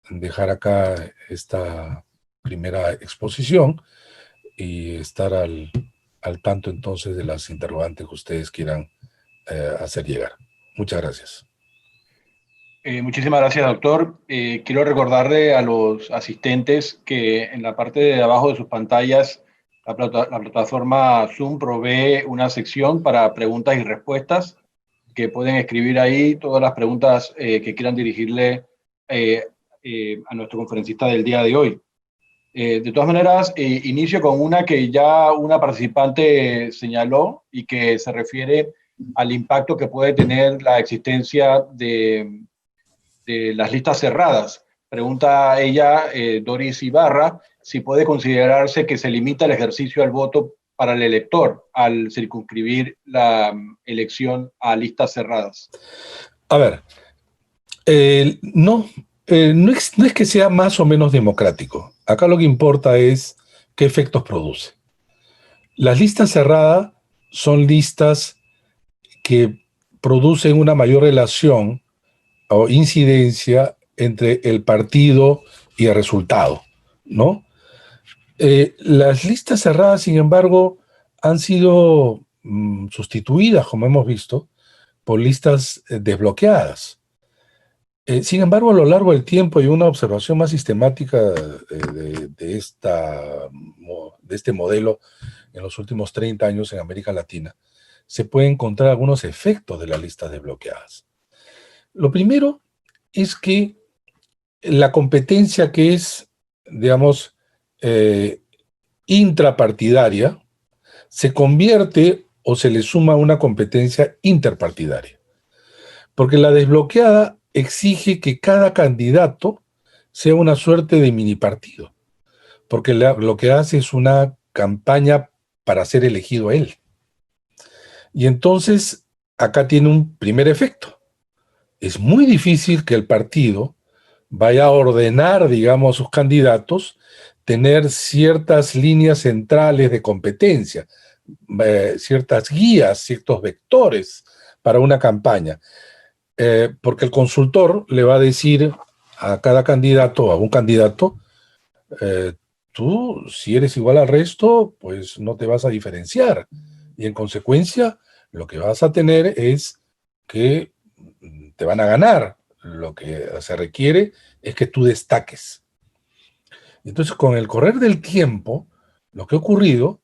dejar acá esta primera exposición y estar al tanto entonces de las interrogantes que ustedes quieran hacer llegar. Muchas gracias. Muchísimas gracias, doctor. Quiero recordarle a los asistentes que en la parte de abajo de sus pantallas la plataforma Zoom provee una sección para preguntas y respuestas que pueden escribir ahí todas las preguntas que quieran dirigirle a nuestro conferencista del día de hoy. De todas maneras, inicio con una que ya una participante señaló y que se refiere al impacto que puede tener la existencia de las listas cerradas. Pregunta ella, Doris Ibarra, si puede considerarse que se limita el ejercicio al voto para el elector al circunscribir la elección a listas cerradas. A ver, no es que sea más o menos democrático. Acá lo que importa es qué efectos produce. Las listas cerradas son listas que producen una mayor relación o incidencia entre el partido y el resultado, ¿no? Las listas cerradas, sin embargo, han sido sustituidas, como hemos visto, por listas desbloqueadas. Sin embargo, a lo largo del tiempo y una observación más sistemática de este modelo en los últimos 30 años en América Latina, se pueden encontrar algunos efectos de las listas desbloqueadas. Lo primero es que la competencia que es, digamos, intrapartidaria, se convierte o se le suma una competencia interpartidaria. Porque la desbloqueada exige que cada candidato sea una suerte de mini partido. Porque lo que hace es una campaña para ser elegido él. Y entonces, acá tiene un primer efecto. Es muy difícil que el partido vaya a ordenar, digamos, sus candidatos, tener ciertas líneas centrales de competencia, ciertas guías, ciertos vectores para una campaña. Porque el consultor le va a decir a cada candidato, a un candidato, tú, si eres igual al resto, pues no te vas a diferenciar. Y en consecuencia, lo que vas a tener es que te van a ganar. Lo que se requiere es que tú destaques. Entonces, con el correr del tiempo, lo que ha ocurrido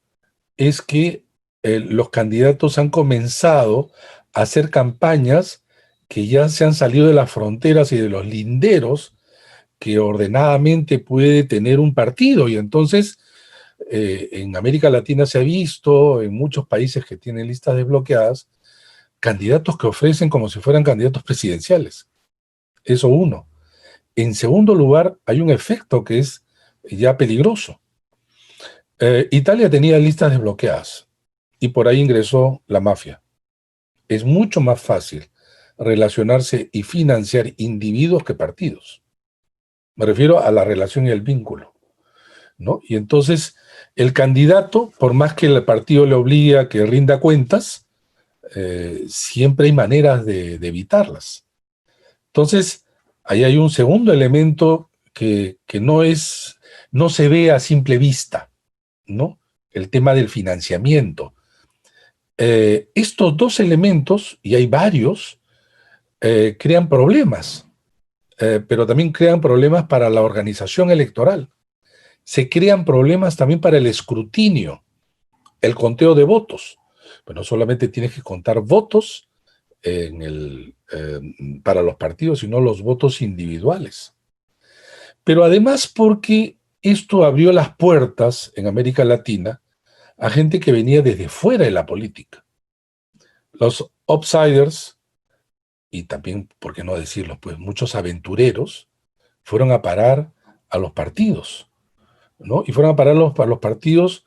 es que los candidatos han comenzado a hacer campañas que ya se han salido de las fronteras y de los linderos que ordenadamente puede tener un partido. Y entonces, en América Latina se ha visto, en muchos países que tienen listas desbloqueadas, candidatos que ofrecen como si fueran candidatos presidenciales. Eso uno. En segundo lugar, hay un efecto que es ya peligroso. Italia tenía listas desbloqueadas y por ahí ingresó la mafia. Es mucho más fácil relacionarse y financiar individuos que partidos. Me refiero a la relación y el vínculo, ¿no? Y entonces el candidato, por más que el partido le obligue a que rinda cuentas, siempre hay maneras de evitarlas. Entonces, ahí hay un segundo elemento que no se ve a simple vista, ¿no? El tema del financiamiento. Estos dos elementos, y hay varios, crean problemas, pero también crean problemas para la organización electoral. Se crean problemas también para el escrutinio, el conteo de votos. Pero no solamente tienes que contar votos para los partidos, sino los votos individuales. Pero además porque esto abrió las puertas en América Latina a gente que venía desde fuera de la política. Los outsiders, y también, ¿por qué no decirlo? Pues muchos aventureros fueron a parar a los partidos, ¿no? Y fueron a parar a los partidos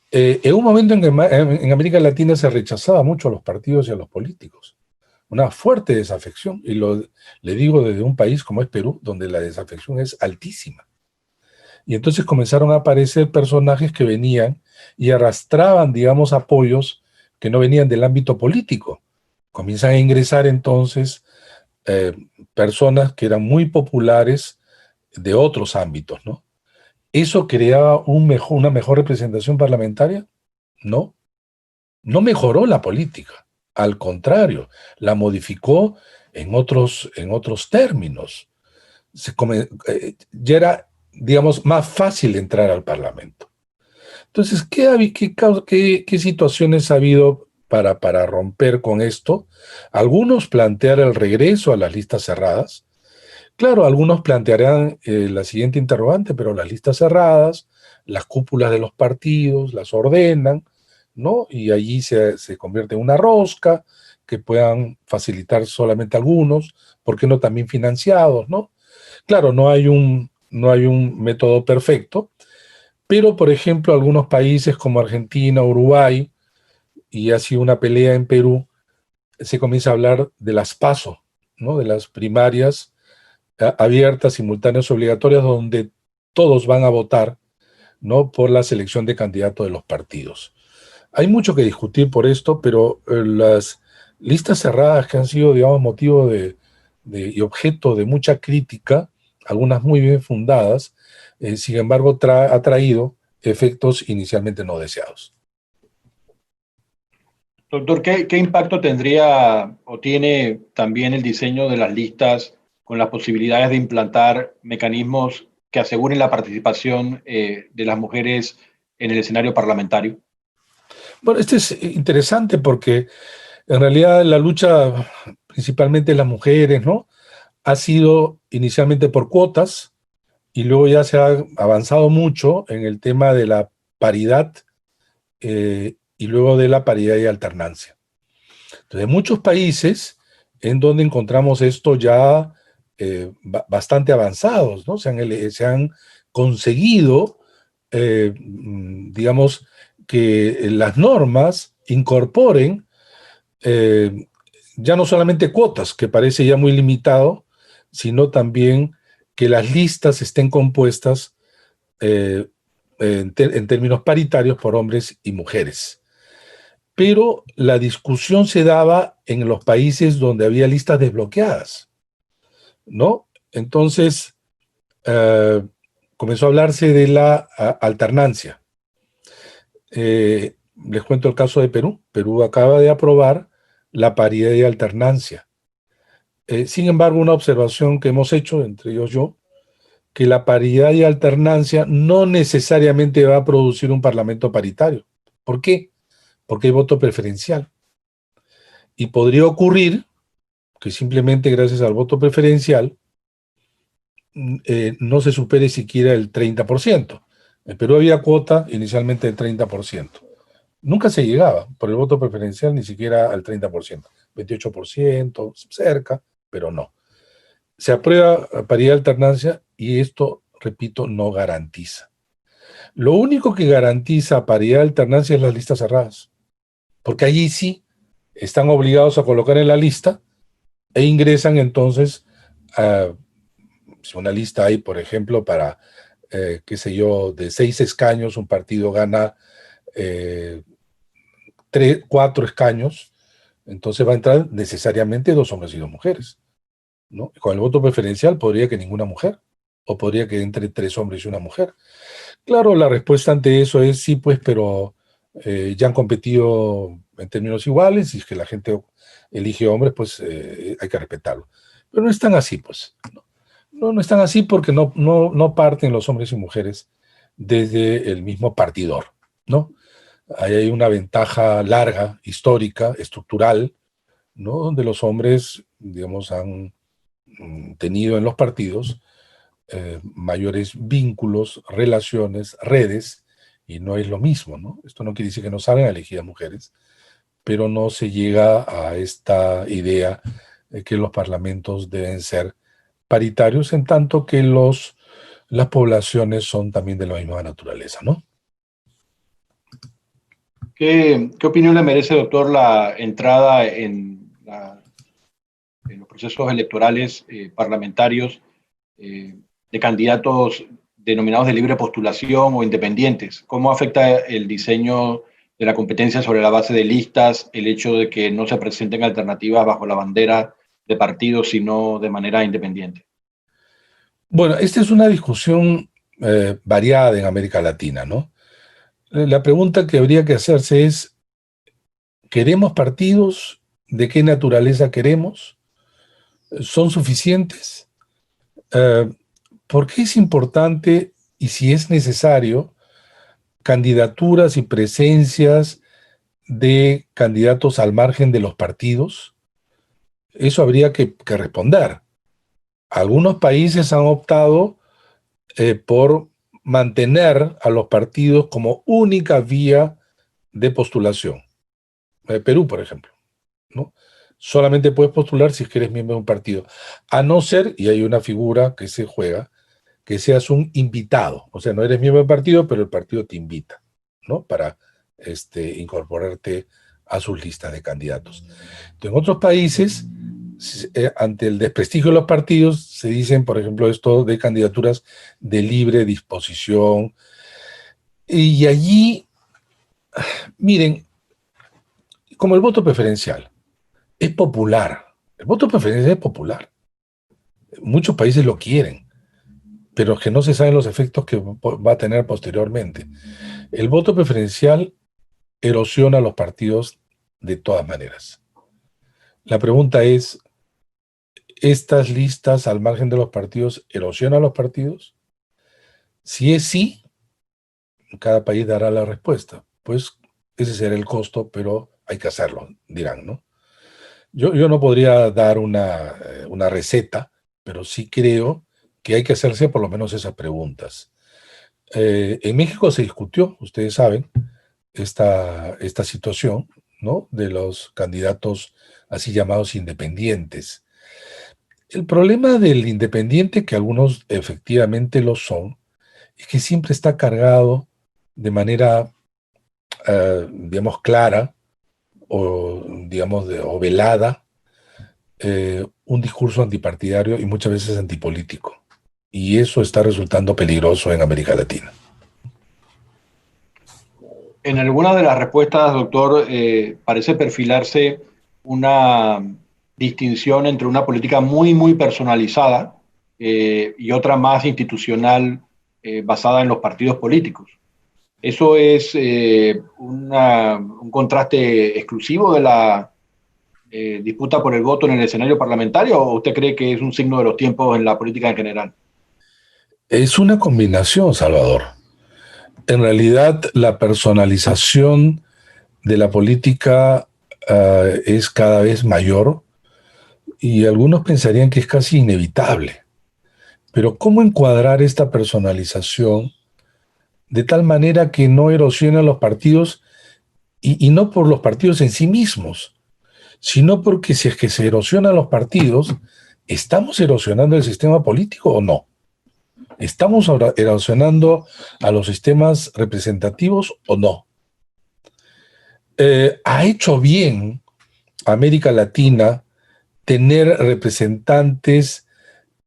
en un momento en que en América Latina se rechazaba mucho a los partidos y a los políticos. Una fuerte desafección, y le digo desde un país como es Perú, donde la desafección es altísima. Y entonces comenzaron a aparecer personajes que venían y arrastraban, digamos, apoyos que no venían del ámbito político. Comienzan a ingresar entonces personas que eran muy populares de otros ámbitos, ¿no? ¿Eso creaba una mejor representación parlamentaria? No. No mejoró la política. Al contrario, la modificó en otros términos. Ya era, digamos, más fácil entrar al Parlamento. Entonces, ¿qué situaciones ha habido para romper con esto? Algunos plantear el regreso a las listas cerradas. Claro, algunos plantearán la siguiente interrogante, pero las listas cerradas, las cúpulas de los partidos, las ordenan, ¿no? Y allí se convierte en una rosca que puedan facilitar solamente algunos, ¿por qué no también financiados, ¿no? Claro, no hay un método perfecto, pero, por ejemplo, algunos países como Argentina, Uruguay, y ha sido una pelea en Perú, se comienza a hablar de las PASO, ¿no? De las primarias abiertas, simultáneas, obligatorias, donde todos van a votar, ¿no? Por la selección de candidatos de los partidos. Hay mucho que discutir por esto, pero las listas cerradas que han sido, digamos, motivo y objeto de mucha crítica, algunas muy bien fundadas, sin embargo, ha traído efectos inicialmente no deseados. Doctor, ¿qué impacto tendría o tiene también el diseño de las listas con las posibilidades de implantar mecanismos que aseguren la participación de las mujeres en el escenario parlamentario? Bueno, este es interesante porque en realidad la lucha, principalmente de las mujeres, ¿no? Ha sido inicialmente por cuotas y luego ya se ha avanzado mucho en el tema de la paridad y luego de la paridad y alternancia. Entonces, hay muchos países en donde encontramos esto ya bastante avanzados, ¿no? Se han conseguido, digamos, que las normas incorporen ya no solamente cuotas, que parece ya muy limitado, sino también que las listas estén compuestas en términos paritarios por hombres y mujeres. Pero la discusión se daba en los países donde había listas desbloqueadas, ¿no? Entonces, comenzó a hablarse de la alternancia. Les cuento el caso de Perú. Perú acaba de aprobar la paridad y alternancia. Sin embargo, una observación que hemos hecho, entre ellos yo, que la paridad y alternancia no necesariamente va a producir un parlamento paritario. ¿Por qué? Porque hay voto preferencial. Y podría ocurrir que simplemente gracias al voto preferencial no se supere siquiera el 30%. En Perú había cuota inicialmente del 30%. Nunca se llegaba por el voto preferencial ni siquiera al 30%. 28%, cerca, pero no. Se aprueba paridad de alternancia y esto, repito, no garantiza. Lo único que garantiza paridad de alternancia es las listas cerradas, porque allí sí están obligados a colocar en la lista e ingresan entonces a, si una lista hay, por ejemplo, para, qué sé yo, de 6 escaños, un partido gana 4 escaños, entonces va a entrar necesariamente 2 hombres y 2 mujeres, ¿no? Con el voto preferencial podría que ninguna mujer, o podría que entre 3 hombres y una mujer. Claro, la respuesta ante eso es sí, pues, pero ya han competido en términos iguales, y es que la gente elige hombres, pues hay que respetarlo. Pero no están así, pues. No están así porque no parten los hombres y mujeres desde el mismo partidor, ¿no? Ahí hay una ventaja larga, histórica, estructural, ¿no? Donde los hombres, digamos, han tenido en los partidos mayores vínculos, relaciones, redes, y no es lo mismo, ¿no? Esto no quiere decir que no salgan a elegir a mujeres, pero no se llega a esta idea de que los parlamentos deben ser paritarios, en tanto que las poblaciones son también de la misma naturaleza, ¿no? ¿Qué opinión le merece, doctor, la entrada en los procesos electorales parlamentarios eh, de candidatos denominados de libre postulación o independientes? ¿Cómo afecta el diseño de la competencia sobre la base de listas el hecho de que no se presenten alternativas bajo la bandera de partidos, sino de manera independiente? Bueno, esta es una discusión variada en América Latina, ¿no? La pregunta que habría que hacerse es, ¿queremos partidos? ¿De qué naturaleza queremos? ¿Son suficientes? Eh, ¿Por qué es importante y si es necesario candidaturas y presencias de candidatos al margen de los partidos? Eso habría que responder. Algunos países han optado por mantener a los partidos como única vía de postulación. Perú, por ejemplo, ¿no? Solamente puedes postular si es que eres miembro de un partido. A no ser, y hay una figura que se juega, que seas un invitado. O sea, no eres miembro del partido, pero el partido te invita, ¿no? Para incorporarte a sus listas de candidatos. Entonces, en otros países, ante el desprestigio de los partidos, se dicen, por ejemplo, esto de candidaturas de libre disposición. Y allí, miren, como el voto preferencial es popular, el voto preferencial es popular. Muchos países lo quieren, pero que no se saben los efectos que va a tener posteriormente. El voto preferencial erosiona a los partidos de todas maneras. La pregunta es, ¿estas listas al margen de los partidos erosionan a los partidos? Si es sí, cada país dará la respuesta. Pues ese será el costo, pero hay que hacerlo, dirán, ¿no? Yo no podría dar una receta, pero sí creo que hay que hacerse por lo menos esas preguntas. En México se discutió, ustedes saben, esta situación, ¿no? De los candidatos así llamados independientes. El problema del independiente, que algunos efectivamente lo son, es que siempre está cargado de manera, digamos, clara o, digamos, o velada, un discurso antipartidario y muchas veces antipolítico. Y eso está resultando peligroso en América Latina. En alguna de las respuestas, doctor, parece perfilarse una distinción entre una política muy personalizada y otra más institucional basada en los partidos políticos. ¿Eso es un contraste exclusivo de la disputa por el voto en el escenario parlamentario o usted cree que es un signo de los tiempos en la política en general? Es una combinación, Salvador. En realidad, la personalización de la política es cada vez mayor y algunos pensarían que es casi inevitable. Pero ¿cómo encuadrar esta personalización de tal manera que no erosione a los partidos y no por los partidos en sí mismos, sino porque si es que se erosionan los partidos, ¿estamos erosionando el sistema político o no? ¿Estamos erosionando a los sistemas representativos o no? ¿Ha hecho bien América Latina tener representantes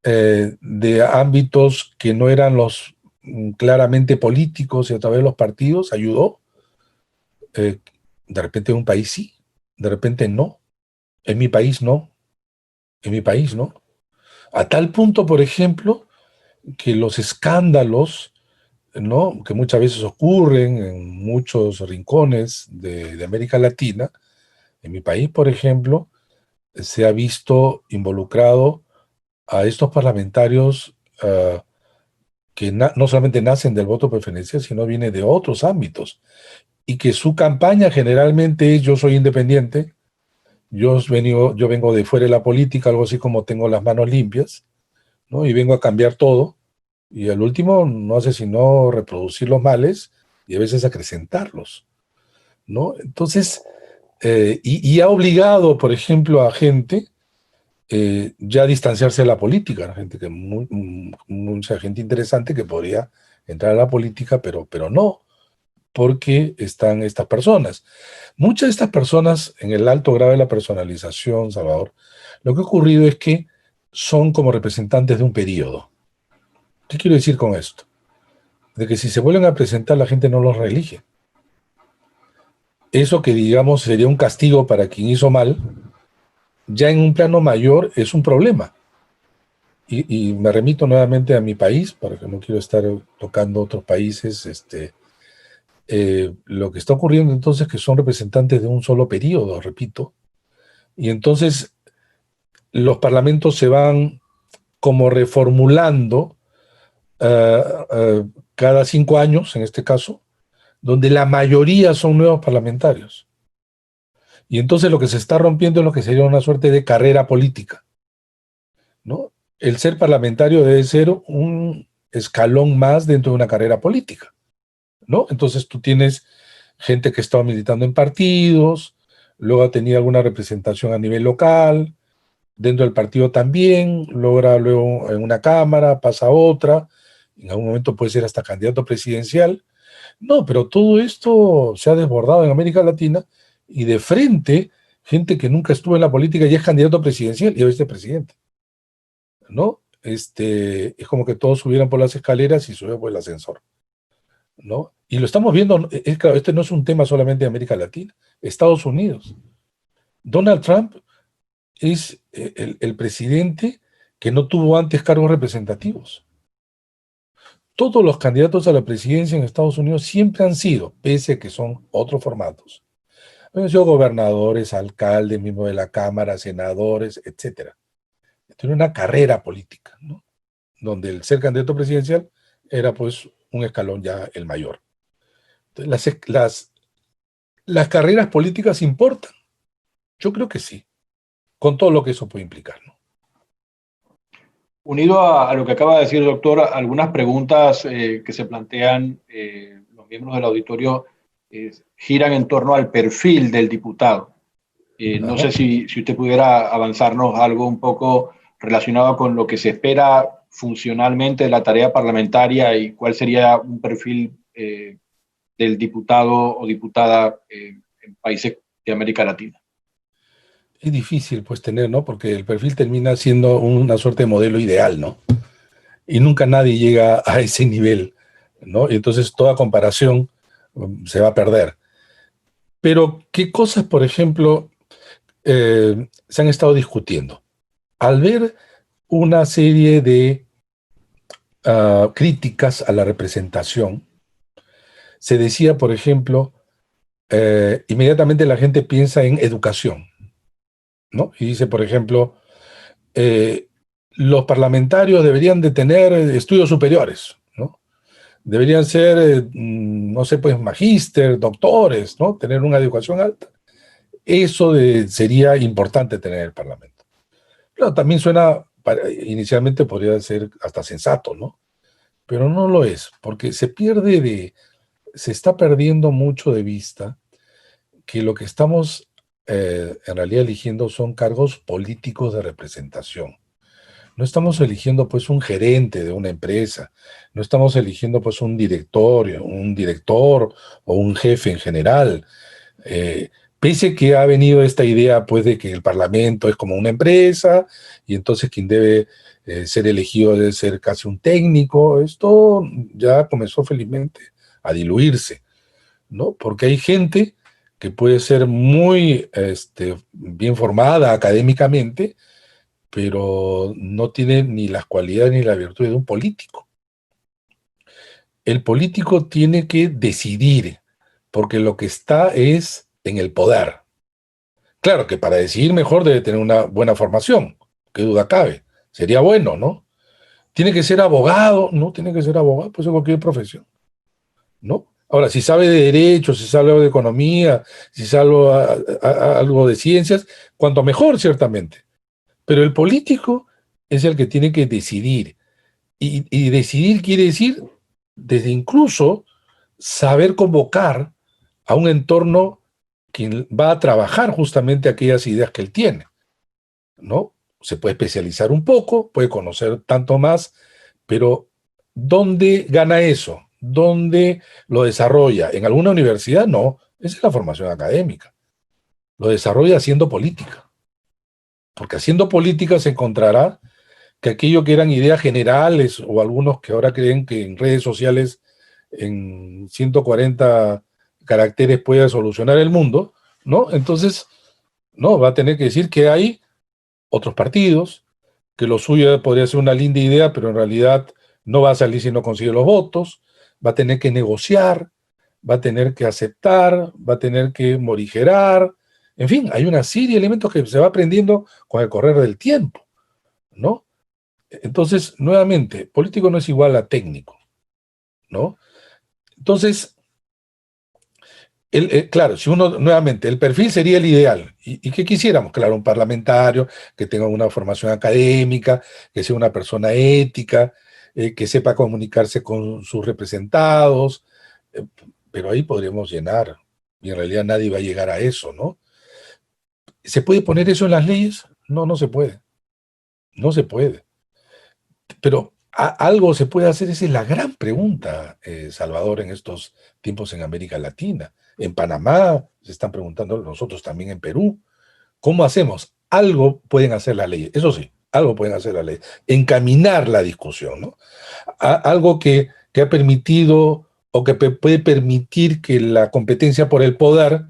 de ámbitos que no eran los claramente políticos y a través de los partidos ayudó. De repente en un país sí, de repente no. En mi país no. En mi país no. A tal punto, por ejemplo, que los escándalos, ¿no?, que muchas veces ocurren en muchos rincones de América Latina, en mi país, por ejemplo, se ha visto involucrado a estos parlamentarios que no solamente nacen del voto preferencial, sino viene de otros ámbitos, y que su campaña generalmente es: yo soy independiente, yo vengo de fuera de la política, algo así como tengo las manos limpias, ¿no?, y vengo a cambiar todo, y al último no hace sino reproducir los males y a veces acrecentarlos, ¿no? Entonces, y ha obligado, por ejemplo, a gente ya a distanciarse de la política, gente mucha gente interesante que podría entrar a la política, pero no, porque están estas personas. Muchas de estas personas, en el alto grado de la personalización, Salvador, lo que ha ocurrido es que son como representantes de un periodo. ¿Qué quiero decir con esto? De que si se vuelven a presentar, la gente no los reelige. Eso que, digamos, sería un castigo para quien hizo mal, ya en un plano mayor es un problema. Y me remito nuevamente a mi país, porque no quiero estar tocando otros países. Lo que está ocurriendo entonces es que son representantes de un solo periodo, repito, y entonces los parlamentos se van como reformulando cada 5 años, en este caso, donde la mayoría son nuevos parlamentarios. Y entonces lo que se está rompiendo es lo que sería una suerte de carrera política, ¿no? El ser parlamentario debe ser un escalón más dentro de una carrera política, ¿no? Entonces tú tienes gente que estaba militando en partidos, luego ha tenido alguna representación a nivel local, dentro del partido también, logra luego en una cámara, pasa a otra, en algún momento puede ser hasta candidato presidencial. No, pero todo esto se ha desbordado en América Latina, y de frente, gente que nunca estuvo en la política y es candidato presidencial y a veces presidente, ¿no? Es como que todos subieran por las escaleras y subieran por el ascensor, ¿no? Y lo estamos viendo, claro, este no es un tema solamente de América Latina, Estados Unidos. Donald Trump es el presidente que no tuvo antes cargos representativos. Todos los candidatos a la presidencia en Estados Unidos siempre han sido, pese a que son otros formatos, han sido gobernadores, alcaldes, miembros de la Cámara, senadores, etc. Tiene una carrera política, ¿no?, donde el ser candidato presidencial era pues un escalón ya el mayor. Entonces, las carreras políticas importan. Yo creo que sí, con todo lo que eso puede implicar, ¿no? Unido a lo que acaba de decir el doctor, algunas preguntas que se plantean los miembros del auditorio giran en torno al perfil del diputado. No sé si usted pudiera avanzarnos algo un poco relacionado con lo que se espera funcionalmente de la tarea parlamentaria y cuál sería un perfil del diputado o diputada en países de América Latina. Es difícil pues tener, ¿no? Porque el perfil termina siendo una suerte de modelo ideal, ¿no? Y nunca nadie llega a ese nivel, ¿no? Y entonces toda comparación se va a perder. Pero, ¿qué cosas, por ejemplo, se han estado discutiendo? Al ver una serie de críticas a la representación, se decía, por ejemplo, inmediatamente la gente piensa en educación, ¿no? Y dice, por ejemplo, los parlamentarios deberían de tener estudios superiores, ¿no? Deberían ser, no sé, pues magíster, doctores, ¿no? Tener una educación alta. Eso sería importante tener en el Parlamento. Claro, también suena, inicialmente podría ser hasta sensato, ¿no? Pero no lo es, porque se está perdiendo mucho de vista que lo que estamos en realidad eligiendo son cargos políticos de representación. No estamos eligiendo pues un gerente de una empresa, no estamos eligiendo pues un director o un jefe en general. Pese que ha venido esta idea, pues, de que el Parlamento es como una empresa y entonces quien debe ser elegido debe ser casi un técnico. Esto ya comenzó felizmente a diluirse, ¿no? Porque hay gente que puede ser muy bien formada académicamente, pero no tiene ni las cualidades ni la virtud de un político. El político tiene que decidir, porque lo que está es en el poder. Claro que para decidir mejor debe tener una buena formación, qué duda cabe. Sería bueno, ¿no? Tiene que ser abogado, no tiene que ser abogado, pues en cualquier profesión, ¿no? Ahora, si sabe de derecho, si sabe algo de economía, si sabe algo de ciencias, cuanto mejor, ciertamente. Pero el político es el que tiene que decidir. Y decidir quiere decir, desde incluso, saber convocar a un entorno que va a trabajar justamente aquellas ideas que él tiene, ¿no? Se puede especializar un poco, puede conocer tanto más, pero ¿dónde gana eso? ¿Dónde lo desarrolla? ¿En alguna universidad? No, esa es la formación académica. Lo desarrolla haciendo política, porque haciendo política se encontrará que aquello que eran ideas generales o algunos que ahora creen que en redes sociales en 140 caracteres puede solucionar el mundo, ¿no? Entonces, no, va a tener que decir que hay otros partidos, que lo suyo podría ser una linda idea, pero en realidad no va a salir si no consigue los votos, va a tener que negociar, va a tener que aceptar, va a tener que morigerar, en fin, hay una serie de elementos que se va aprendiendo con el correr del tiempo, ¿no? Entonces, nuevamente, político no es igual a técnico, ¿no? Entonces, claro, si uno, nuevamente, el perfil sería el ideal. ¿Y qué quisiéramos? Claro, un parlamentario que tenga una formación académica, que sea una persona ética, que sepa comunicarse con sus representados, eh, pero ahí podríamos llenar, y en realidad nadie va a llegar a eso, ¿no? ¿Se puede poner eso en las leyes? No, no se puede. No se puede. Pero algo se puede hacer, esa es la gran pregunta, Salvador, en estos tiempos en América Latina. En Panamá se están preguntando, nosotros también en Perú, ¿cómo hacemos? Algo pueden hacer las leyes, eso sí, algo pueden hacer las leyes, encaminar la discusión, ¿no? Algo que ha permitido o que puede permitir que la competencia por el poder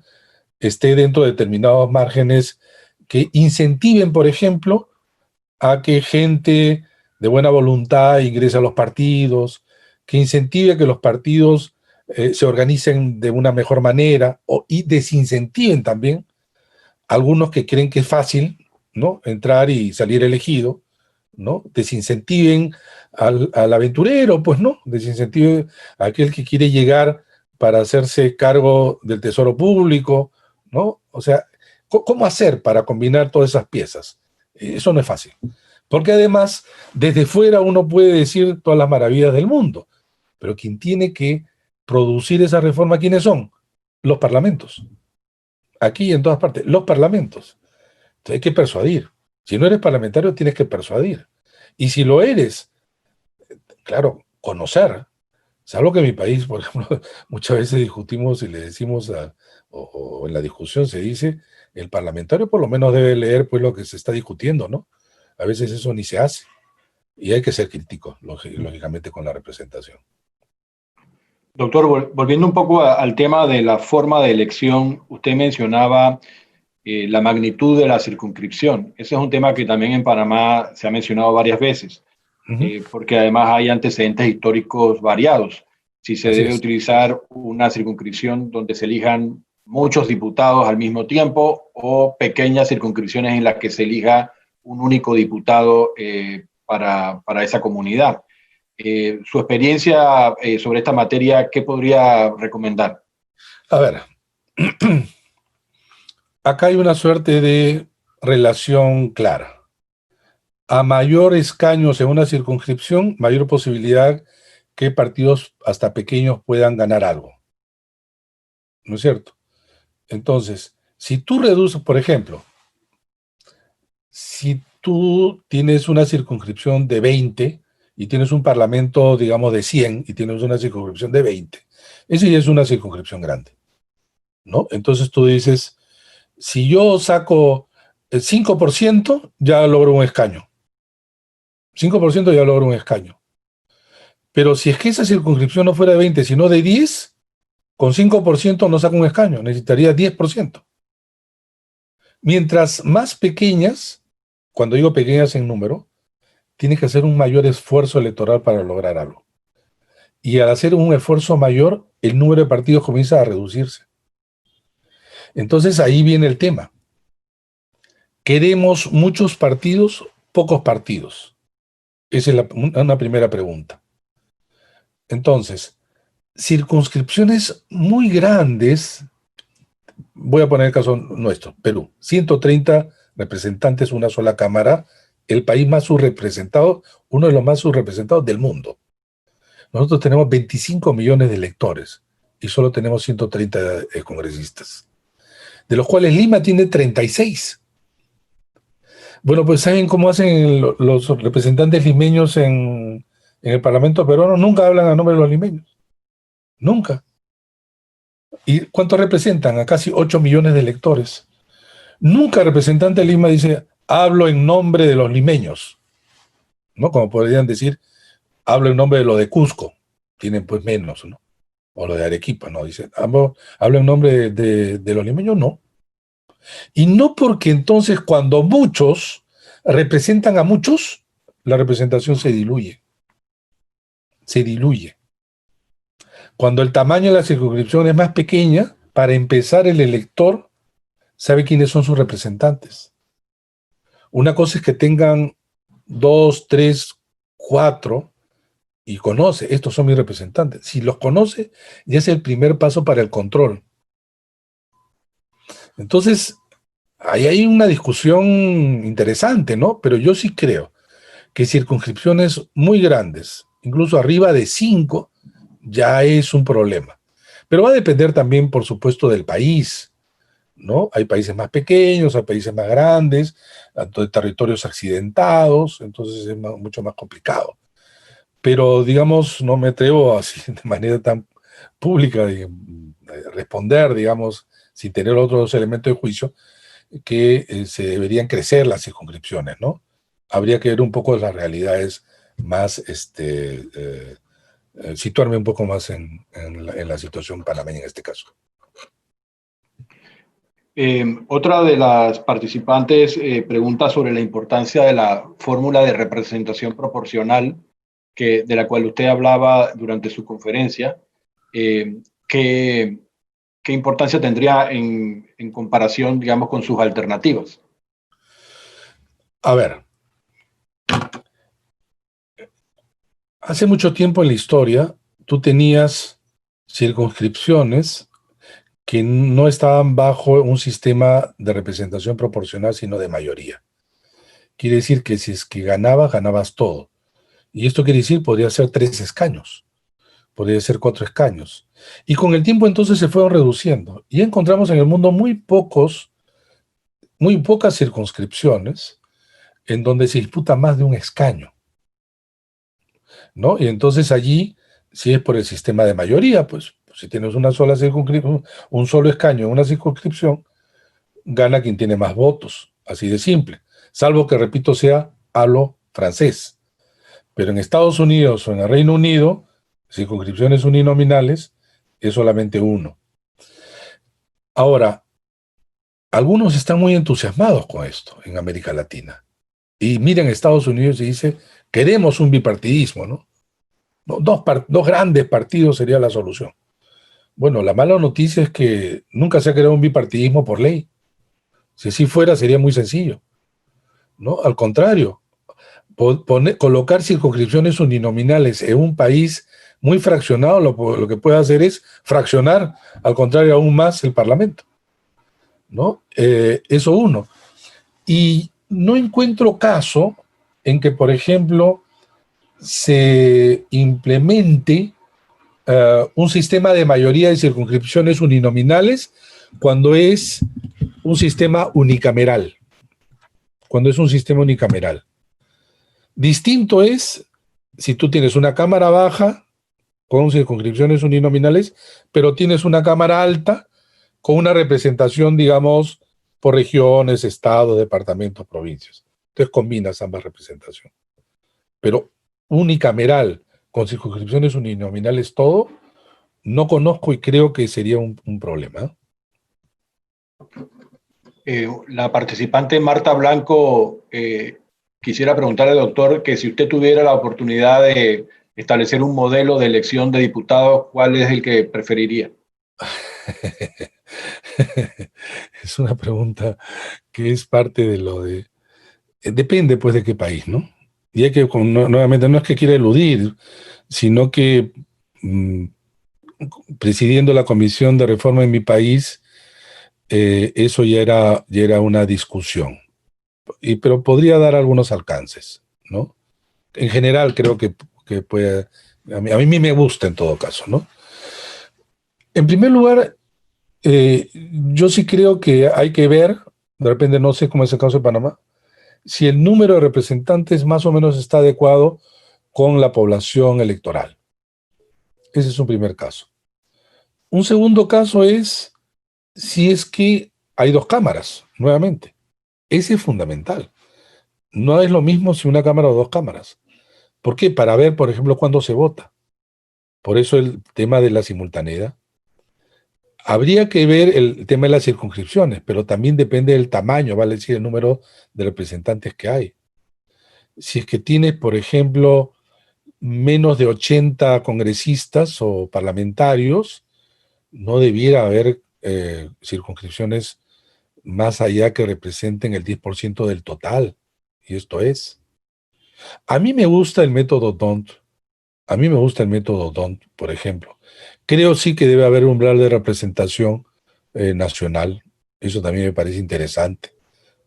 esté dentro de determinados márgenes que incentiven, por ejemplo, a que gente de buena voluntad ingrese a los partidos, que incentive a que los partidos se organicen de una mejor manera y desincentiven también a algunos que creen que es fácil, ¿no? Entrar y salir elegido, ¿no? Desincentiven al aventurero, pues no, desincentiven a aquel que quiere llegar para hacerse cargo del tesoro público, ¿no? O sea, ¿cómo hacer para combinar todas esas piezas? Eso no es fácil. Porque además, desde fuera uno puede decir todas las maravillas del mundo, pero quien tiene que producir esa reforma, ¿quiénes son? Los parlamentos. Aquí y en todas partes, los parlamentos. Entonces hay que persuadir. Si no eres parlamentario, tienes que persuadir. Y si lo eres, claro, conocer. Es algo que en mi país, por ejemplo, muchas veces discutimos y le decimos, o en la discusión se dice, el parlamentario por lo menos debe leer pues lo que se está discutiendo, ¿no? A veces eso ni se hace. Y hay que ser crítico, lógicamente, con la representación. Doctor, volviendo un poco al tema de la forma de elección, usted mencionaba la magnitud de la circunscripción. Ese es un tema que también en Panamá se ha mencionado varias veces, porque además hay antecedentes históricos variados. Si se Así debe es. utilizar una circunscripción donde se elijan muchos diputados al mismo tiempo o pequeñas circunscripciones en las que se elija un único diputado para esa comunidad. Su experiencia sobre esta materia, ¿qué podría recomendar? A ver, acá hay una suerte de relación clara. A mayor escaños en una circunscripción, mayor posibilidad que partidos hasta pequeños puedan ganar algo. ¿No es cierto? Entonces, si tú reduces, por ejemplo, si tú tienes una circunscripción de 20 y tienes un parlamento, digamos, de 100 y tienes una circunscripción de 20, esa ya es una circunscripción grande, ¿no? Entonces tú dices, Si yo saco el 5%, ya logro un escaño. 5% ya logro un escaño. Pero si es que esa circunscripción no fuera de 20, sino de 10, con 5% no saco un escaño, necesitaría 10%. Mientras más pequeñas, cuando digo pequeñas en número, tienes que hacer un mayor esfuerzo electoral para lograr algo. Y al hacer un esfuerzo mayor, el número de partidos comienza a reducirse. Entonces ahí viene el tema. ¿Queremos muchos partidos, pocos partidos? Esa es una primera pregunta. Entonces, circunscripciones muy grandes, voy a poner el caso nuestro, Perú, 130 representantes, una sola cámara, el país más subrepresentado, uno de los más subrepresentados del mundo. Nosotros tenemos 25 millones de electores y solo tenemos 130 congresistas, de los cuales Lima tiene 36. Bueno, pues ¿saben cómo hacen los representantes limeños en el Parlamento peruano? Nunca hablan a nombre de los limeños. Nunca. ¿Y cuánto representan? A casi 8 millones de electores. Nunca el representante de Lima dice, hablo en nombre de los limeños, ¿no? Como podrían decir, hablo en nombre de lo de Cusco. Tienen pues menos, ¿no? O lo de Arequipa, ¿no? Dicen, hablo en nombre de los limeños, no. Y no porque entonces cuando muchos representan a muchos, la representación se diluye. Se diluye. Cuando el tamaño de la circunscripción es más pequeña, para empezar el elector sabe quiénes son sus representantes. Una cosa es que tengan 2, 3, 4 y conoce, estos son mis representantes. Si los conoce, ya es el primer paso para el control. Entonces, ahí hay una discusión interesante, ¿no? Pero yo sí creo que circunscripciones muy grandes, incluso arriba de 5, ya es un problema. Pero va a depender también, por supuesto, del país, ¿no? Hay países más pequeños, hay países más grandes, de territorios accidentados, entonces es mucho más complicado. Pero, digamos, no me atrevo así de manera tan pública de responder, digamos, sin tener otros elementos de juicio, que se deberían crecer las circunscripciones, ¿no? Habría que ver un poco las realidades más, situarme un poco más en la situación panameña en este caso. Otra de las participantes pregunta sobre la importancia de la fórmula de representación proporcional de la cual usted hablaba durante su conferencia. ¿Qué importancia tendría en comparación, digamos, con sus alternativas? A ver, hace mucho tiempo en la historia tú tenías circunscripciones que no estaban bajo un sistema de representación proporcional, sino de mayoría. Quiere decir que si es que ganabas, ganabas todo. Y esto quiere decir, podría ser 3 escaños, podría ser 4 escaños. Y con el tiempo entonces se fueron reduciendo. Y encontramos en el mundo muy pocas circunscripciones en donde se disputa más de un escaño, ¿no? Y entonces allí, si es por el sistema de mayoría, pues si tienes una sola circunscripción, un solo escaño en una circunscripción, gana quien tiene más votos, así de simple. Salvo que, repito, sea a lo francés. Pero en Estados Unidos o en el Reino Unido, circunscripciones uninominales, es solamente uno. Ahora, algunos están muy entusiasmados con esto en América Latina. Y miren Estados Unidos y dice, queremos un bipartidismo, ¿no? Dos grandes partidos sería la solución. Bueno, la mala noticia es que nunca se ha creado un bipartidismo por ley. Si así fuera, sería muy sencillo, ¿no? Al contrario, colocar circunscripciones uninominales en un país muy fraccionado, lo que puede hacer es fraccionar, al contrario, aún más el Parlamento, ¿no? Eso uno. Y no encuentro caso en que, por ejemplo, se implemente un sistema de mayoría de circunscripciones uninominales cuando es un sistema unicameral. Cuando es un sistema unicameral. Distinto es si tú tienes una cámara baja con circunscripciones uninominales, pero tienes una cámara alta con una representación, digamos, por regiones, estados, departamentos, provincias. Entonces combinas ambas representaciones. Pero unicameral, con circunscripciones uninominales, todo, no conozco y creo que sería un problema. La participante Marta Blanco quisiera preguntarle al doctor que si usted tuviera la oportunidad de establecer un modelo de elección de diputados, ¿cuál es el que preferiría? Es una pregunta que es parte de lo de... Depende, pues, de qué país, ¿no? Y hay que, nuevamente, no es que quiera eludir, sino que presidiendo la Comisión de Reforma en mi país, eso ya era una discusión. Pero podría dar algunos alcances, ¿no? En general creo que puede... A mí me gusta en todo caso, ¿no? En primer lugar, yo sí creo que hay que ver, de repente no sé cómo es el caso de Panamá, si el número de representantes más o menos está adecuado con la población electoral. Ese es un primer caso. Un segundo caso es si es que hay dos cámaras, nuevamente. Ese es fundamental. No es lo mismo si una cámara o dos cámaras. ¿Por qué? Para ver, por ejemplo, cuándo se vota. Por eso el tema de la simultaneidad. Habría que ver el tema de las circunscripciones, pero también depende del tamaño, vale decir, el número de representantes que hay. Si es que tienes, por ejemplo, menos de 80 congresistas o parlamentarios, no debiera haber circunscripciones más allá que representen el 10% del total. Y esto es. A mí me gusta el método DONT. A mí me gusta el método DONT, por ejemplo. Creo sí que debe haber un umbral de representación nacional. Eso también me parece interesante,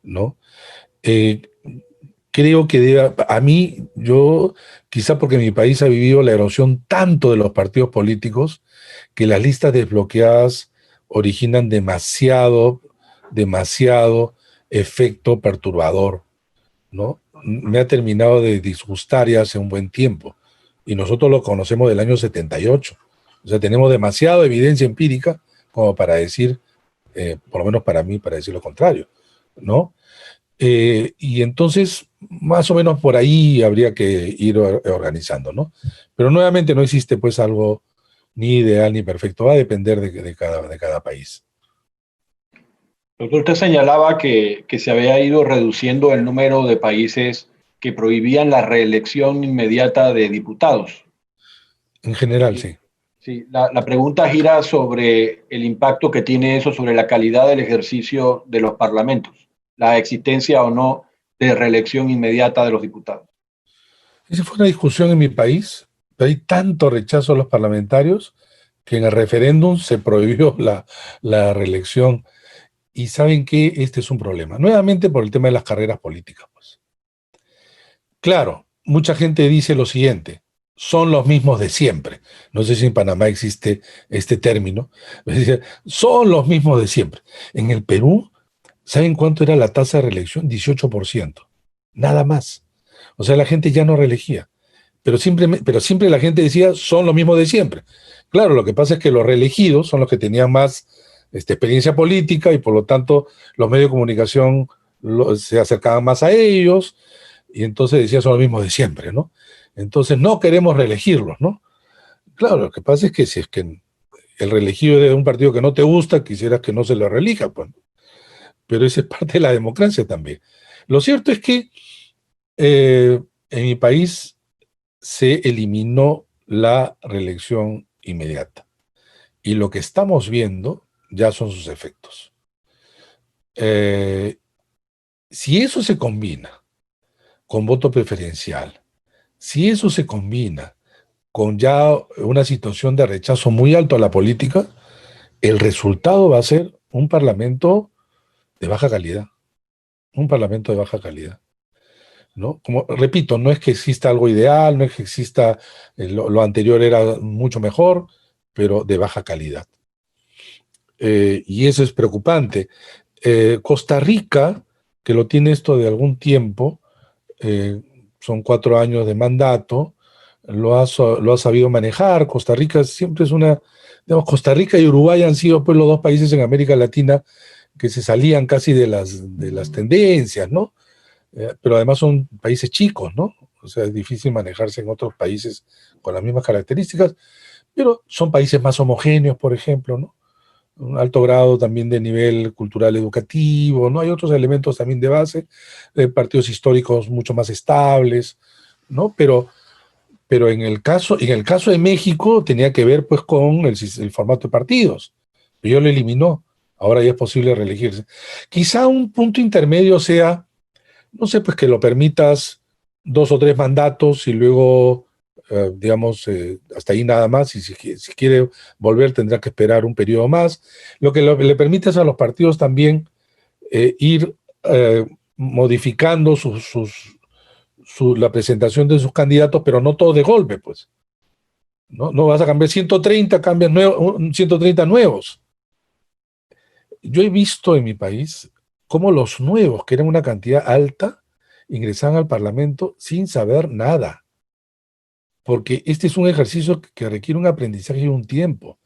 ¿no? Eh, Creo que debe, a mí, yo, quizá porque mi país ha vivido la erosión tanto de los partidos políticos, que las listas desbloqueadas originan demasiado efecto perturbador, ¿no? Me ha terminado de disgustar ya hace un buen tiempo, y nosotros lo conocemos del año 78. O sea, tenemos demasiada evidencia empírica como para decir, por lo menos para mí, para decir lo contrario, ¿no? Y entonces, más o menos por ahí habría que ir organizando, ¿no? Pero nuevamente no existe pues algo ni ideal ni perfecto, va a depender de cada país. Doctor, usted señalaba que se había ido reduciendo el número de países que prohibían la reelección inmediata de diputados. En general, Sí, sí. sí, la pregunta gira sobre el impacto que tiene eso sobre la calidad del ejercicio de los parlamentos, la existencia o no de reelección inmediata de los diputados. Esa fue una discusión en mi país, pero hay tanto rechazo a los parlamentarios que en el referéndum se prohibió la reelección. Y saben que este es un problema, nuevamente por el tema de las carreras políticas, pues. Claro, mucha gente dice lo siguiente: son los mismos de siempre. No sé si en Panamá existe este término. Son los mismos de siempre. En el Perú, ¿saben cuánto era la tasa de reelección? 18%. Nada más. O sea, la gente ya no reelegía. Pero siempre la gente decía, son los mismos de siempre. Claro, lo que pasa es que los reelegidos son los que tenían más experiencia política y por lo tanto los medios de comunicación se acercaban más a ellos y entonces decía, son los mismos de siempre, ¿no? Entonces no queremos reelegirlos, ¿no? Claro, lo que pasa es que si es que el reelegido es de un partido que no te gusta, quisieras que no se lo reelija, pues. Pero esa es parte de la democracia también. Lo cierto es que en mi país se eliminó la reelección inmediata. Y lo que estamos viendo ya son sus efectos. Si eso se combina con voto preferencial, si eso se combina con ya una situación de rechazo muy alto a la política, el resultado va a ser un parlamento de baja calidad. Un parlamento de baja calidad, ¿no? Como repito, no es que exista algo ideal, no es que exista lo anterior era mucho mejor, pero de baja calidad. Y eso es preocupante. Costa Rica, que lo tiene esto de algún tiempo, son 4 años de mandato, lo ha sabido manejar. Costa Rica siempre es una, digamos, Costa Rica y Uruguay han sido pues los dos países en América Latina que se salían casi de las tendencias, ¿no? Pero además son países chicos, ¿no? O sea, es difícil manejarse en otros países con las mismas características, pero son países más homogéneos, por ejemplo, ¿no? Un alto grado también de nivel cultural educativo, ¿no? Hay otros elementos también de base, partidos históricos mucho más estables, ¿no? Pero en el caso de México tenía que ver pues con el formato de partidos. Yo lo eliminó. Ahora ya es posible reelegirse. Quizá un punto intermedio sea, no sé, pues que lo permitas 2 o 3 mandatos y luego, digamos, hasta ahí nada más. Y si quiere volver tendrá que esperar un periodo más. Lo que le permite es a los partidos también ir modificando la presentación de sus candidatos, pero no todo de golpe, pues. No vas a cambiar 130, cambias 130 nuevos. Yo he visto en mi país cómo los nuevos, que eran una cantidad alta, ingresaban al Parlamento sin saber nada, porque este es un ejercicio que requiere un aprendizaje y un tiempo.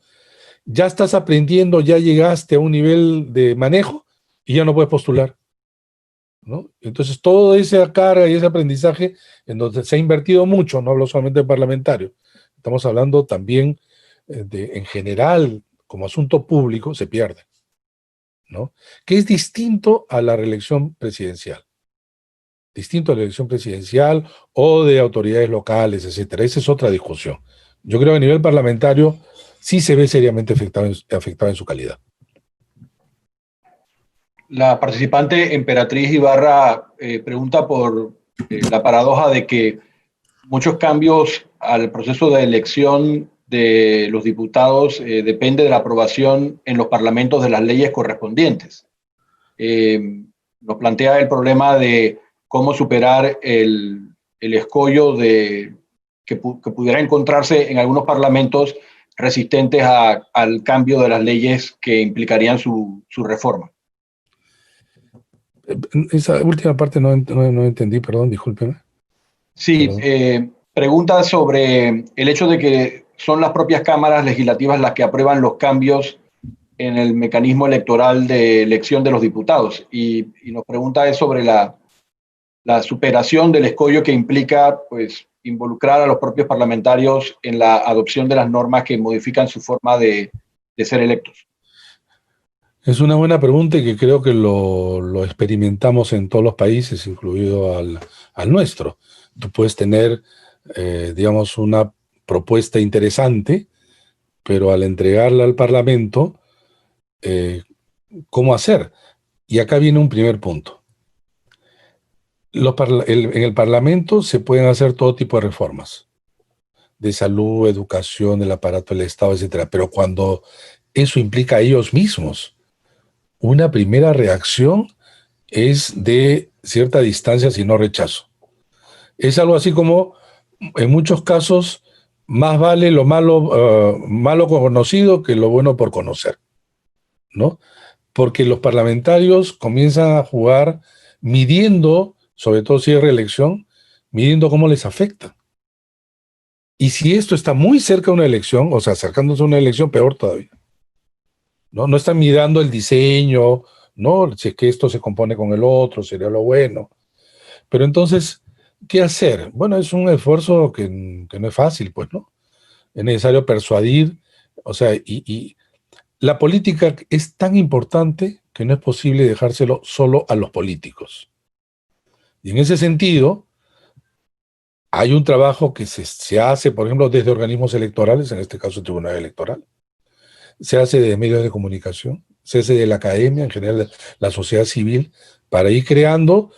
Ya estás aprendiendo, ya llegaste a un nivel de manejo y ya no puedes postular, ¿no? Entonces, toda esa carga y ese aprendizaje en donde se ha invertido mucho, no hablo solamente de parlamentario, estamos hablando también en general, como asunto público, se pierde, ¿no? Que es distinto a la reelección presidencial. Distinto a la elección presidencial o de autoridades locales, etcétera. Esa es otra discusión. Yo creo que a nivel parlamentario sí se ve seriamente afectado en su calidad. La participante Emperatriz Ibarra pregunta por la paradoja de que muchos cambios al proceso de elección de los diputados depende de la aprobación en los parlamentos de las leyes correspondientes. Nos plantea el problema de cómo superar el escollo que pudiera encontrarse en algunos parlamentos resistentes al cambio de las leyes que implicarían su reforma. Esa última parte no entendí, perdón, discúlpeme. Sí, pregunta sobre el hecho de que son las propias cámaras legislativas las que aprueban los cambios en el mecanismo electoral de elección de los diputados. Y nos pregunta es sobre la superación del escollo que implica pues, involucrar a los propios parlamentarios en la adopción de las normas que modifican su forma de ser electos. Es una buena pregunta y que creo que lo experimentamos en todos los países, incluido al nuestro. Tú puedes tener, digamos, una propuesta interesante, pero al entregarla al Parlamento, ¿cómo hacer? Y acá viene un primer punto. En el Parlamento se pueden hacer todo tipo de reformas, de salud, educación, el aparato del Estado, etcétera. Pero cuando eso implica a ellos mismos, una primera reacción es de cierta distancia, si no rechazo. Es algo así como, en muchos casos, más vale lo malo conocido que lo bueno por conocer, ¿no? Porque los parlamentarios comienzan a jugar midiendo, sobre todo si es reelección, midiendo cómo les afecta. Y si esto está muy cerca de una elección, o sea, acercándose a una elección, peor todavía. No están mirando el diseño, ¿no? Si es que esto se compone con el otro, sería lo bueno. Pero entonces, ¿qué hacer? Bueno, es un esfuerzo que no es fácil, pues, ¿no? Es necesario persuadir, o sea, y la política es tan importante que no es posible dejárselo solo a los políticos. Y en ese sentido, hay un trabajo que se hace, por ejemplo, desde organismos electorales, en este caso el Tribunal Electoral, se hace de medios de comunicación, se hace de la academia, en general la sociedad civil, para ir creando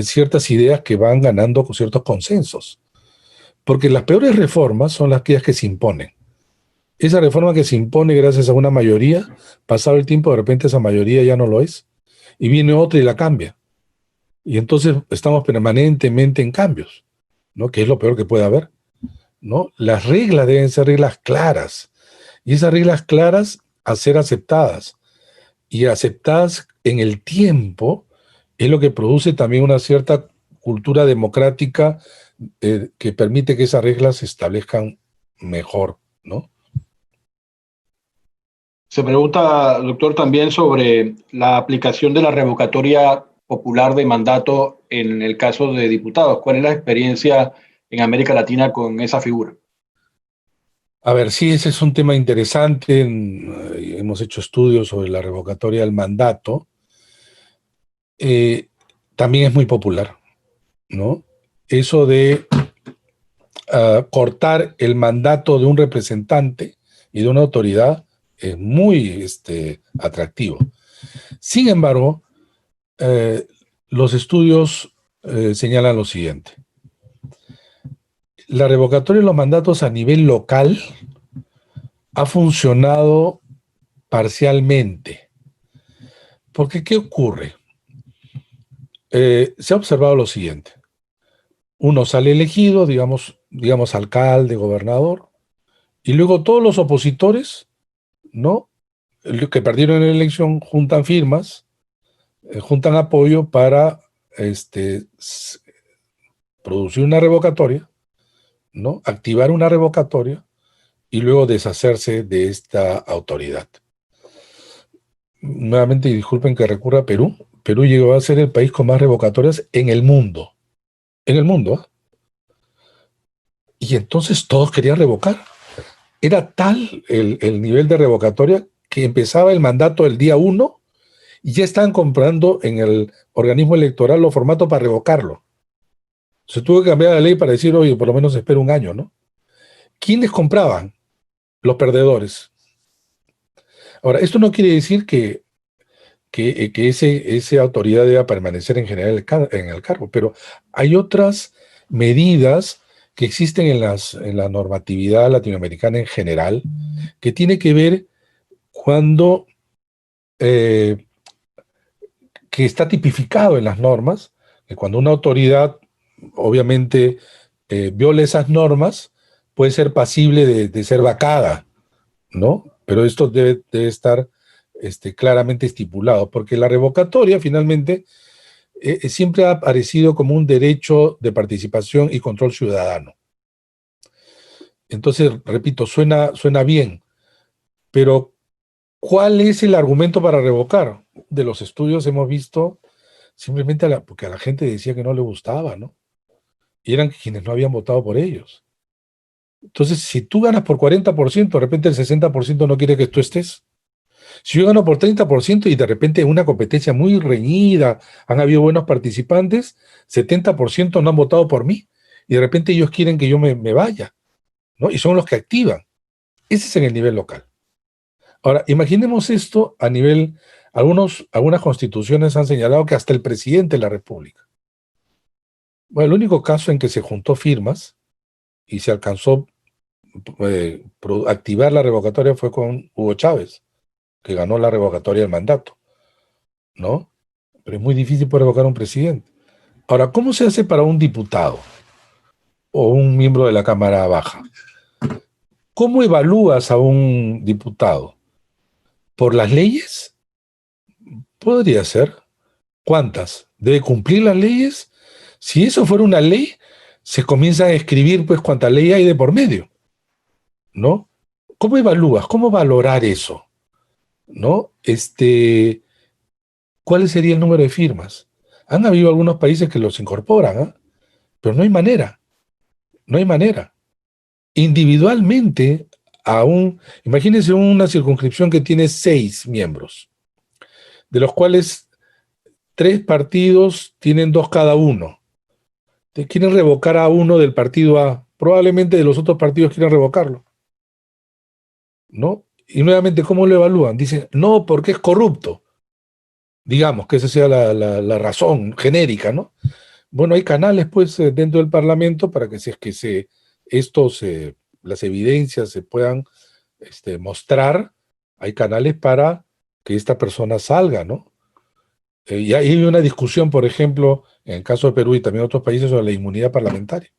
ciertas ideas que van ganando con ciertos consensos. Porque las peores reformas son aquellas que se imponen. Esa reforma que se impone gracias a una mayoría, pasado el tiempo, de repente esa mayoría ya no lo es, y viene otra y la cambia. Y entonces estamos permanentemente en cambios, ¿no? Que es lo peor que puede haber, ¿no? Las reglas deben ser reglas claras, y esas reglas claras a ser aceptadas, y aceptadas en el tiempo, es lo que produce también una cierta cultura democrática que permite que esas reglas se establezcan mejor, ¿no? Se pregunta, doctor, también sobre la aplicación de la revocatoria popular de mandato en el caso de diputados. ¿Cuál es la experiencia en América Latina con esa figura? A ver, sí, ese es un tema interesante. Hemos hecho estudios sobre la revocatoria del mandato. Eh, También es muy popular, ¿no? Eso de cortar el mandato de un representante y de una autoridad es muy atractivo. Sin embargo, eh, los estudios señalan lo siguiente. La revocatoria de los mandatos a nivel local ha funcionado parcialmente. Porque, ¿qué ocurre? Se ha observado lo siguiente. Uno sale elegido, digamos alcalde, gobernador, y luego todos los opositores, ¿no? Que perdieron en la elección juntan firmas, juntan apoyo para producir una revocatoria, ¿no? Activar una revocatoria y luego deshacerse de esta autoridad. Nuevamente, y disculpen que recurra a Perú, Perú llegó a ser el país con más revocatorias en el mundo. En el mundo, ¿eh? Y entonces todos querían revocar. Era tal el nivel de revocatoria que empezaba el mandato el día 1 y ya estaban comprando en el organismo electoral los formatos para revocarlo. Se tuvo que cambiar la ley para decir, oye, por lo menos espera un año, ¿no? ¿Quiénes compraban? Los perdedores. Ahora, esto no quiere decir que esa autoridad deba permanecer en general en el cargo, pero hay otras medidas que existen en la normatividad latinoamericana en general, que tiene que ver cuando, eh, que está tipificado en las normas, que cuando una autoridad obviamente viola esas normas, puede ser pasible de ser vacada, ¿no? Pero esto debe estar claramente estipulado, porque la revocatoria finalmente siempre ha aparecido como un derecho de participación y control ciudadano. Entonces, repito, suena bien, pero ¿cuál es el argumento para revocar? De los estudios hemos visto simplemente porque a la gente decía que no le gustaba, ¿no? Y eran quienes no habían votado por ellos. Entonces, si tú ganas por 40%, de repente el 60% no quiere que tú estés. Si yo gano por 30% y de repente una competencia muy reñida, han habido buenos participantes, 70% no han votado por mí y de repente ellos quieren que yo me vaya, ¿no? Y son los que activan. Ese es en el nivel local. Ahora, imaginemos esto a nivel, algunas constituciones han señalado que hasta el presidente de la República. Bueno, el único caso en que se juntó firmas y se alcanzó activar la revocatoria fue con Hugo Chávez, que ganó la revocatoria del mandato, ¿no? Pero es muy difícil poder revocar a un presidente. Ahora, ¿cómo se hace para un diputado o un miembro de la Cámara Baja? ¿Cómo evalúas a un diputado? ¿Por las leyes? Podría ser. ¿Cuántas? ¿Debe cumplir las leyes? Si eso fuera una ley, se comienza a escribir pues cuánta ley hay de por medio, ¿no? ¿Cómo evalúas? ¿Cómo valorar eso? ¿No? ¿Cuál sería el número de firmas? Han habido algunos países que los incorporan, ¿eh? Pero no hay manera, no hay manera. Individualmente, imagínense una circunscripción que tiene 6 miembros, de los cuales 3 partidos tienen 2 cada uno. Te quieren revocar a uno del partido A, probablemente de los otros partidos quieran revocarlo, ¿no? Y nuevamente, ¿cómo lo evalúan? Dicen, no, porque es corrupto. Digamos que esa sea la razón genérica, ¿no? Bueno, hay canales, pues, dentro del Parlamento para que si es que las evidencias se puedan mostrar, hay canales para que esta persona salga, ¿no? Y hay una discusión, por ejemplo, en el caso de Perú y también otros países, sobre la inmunidad parlamentaria,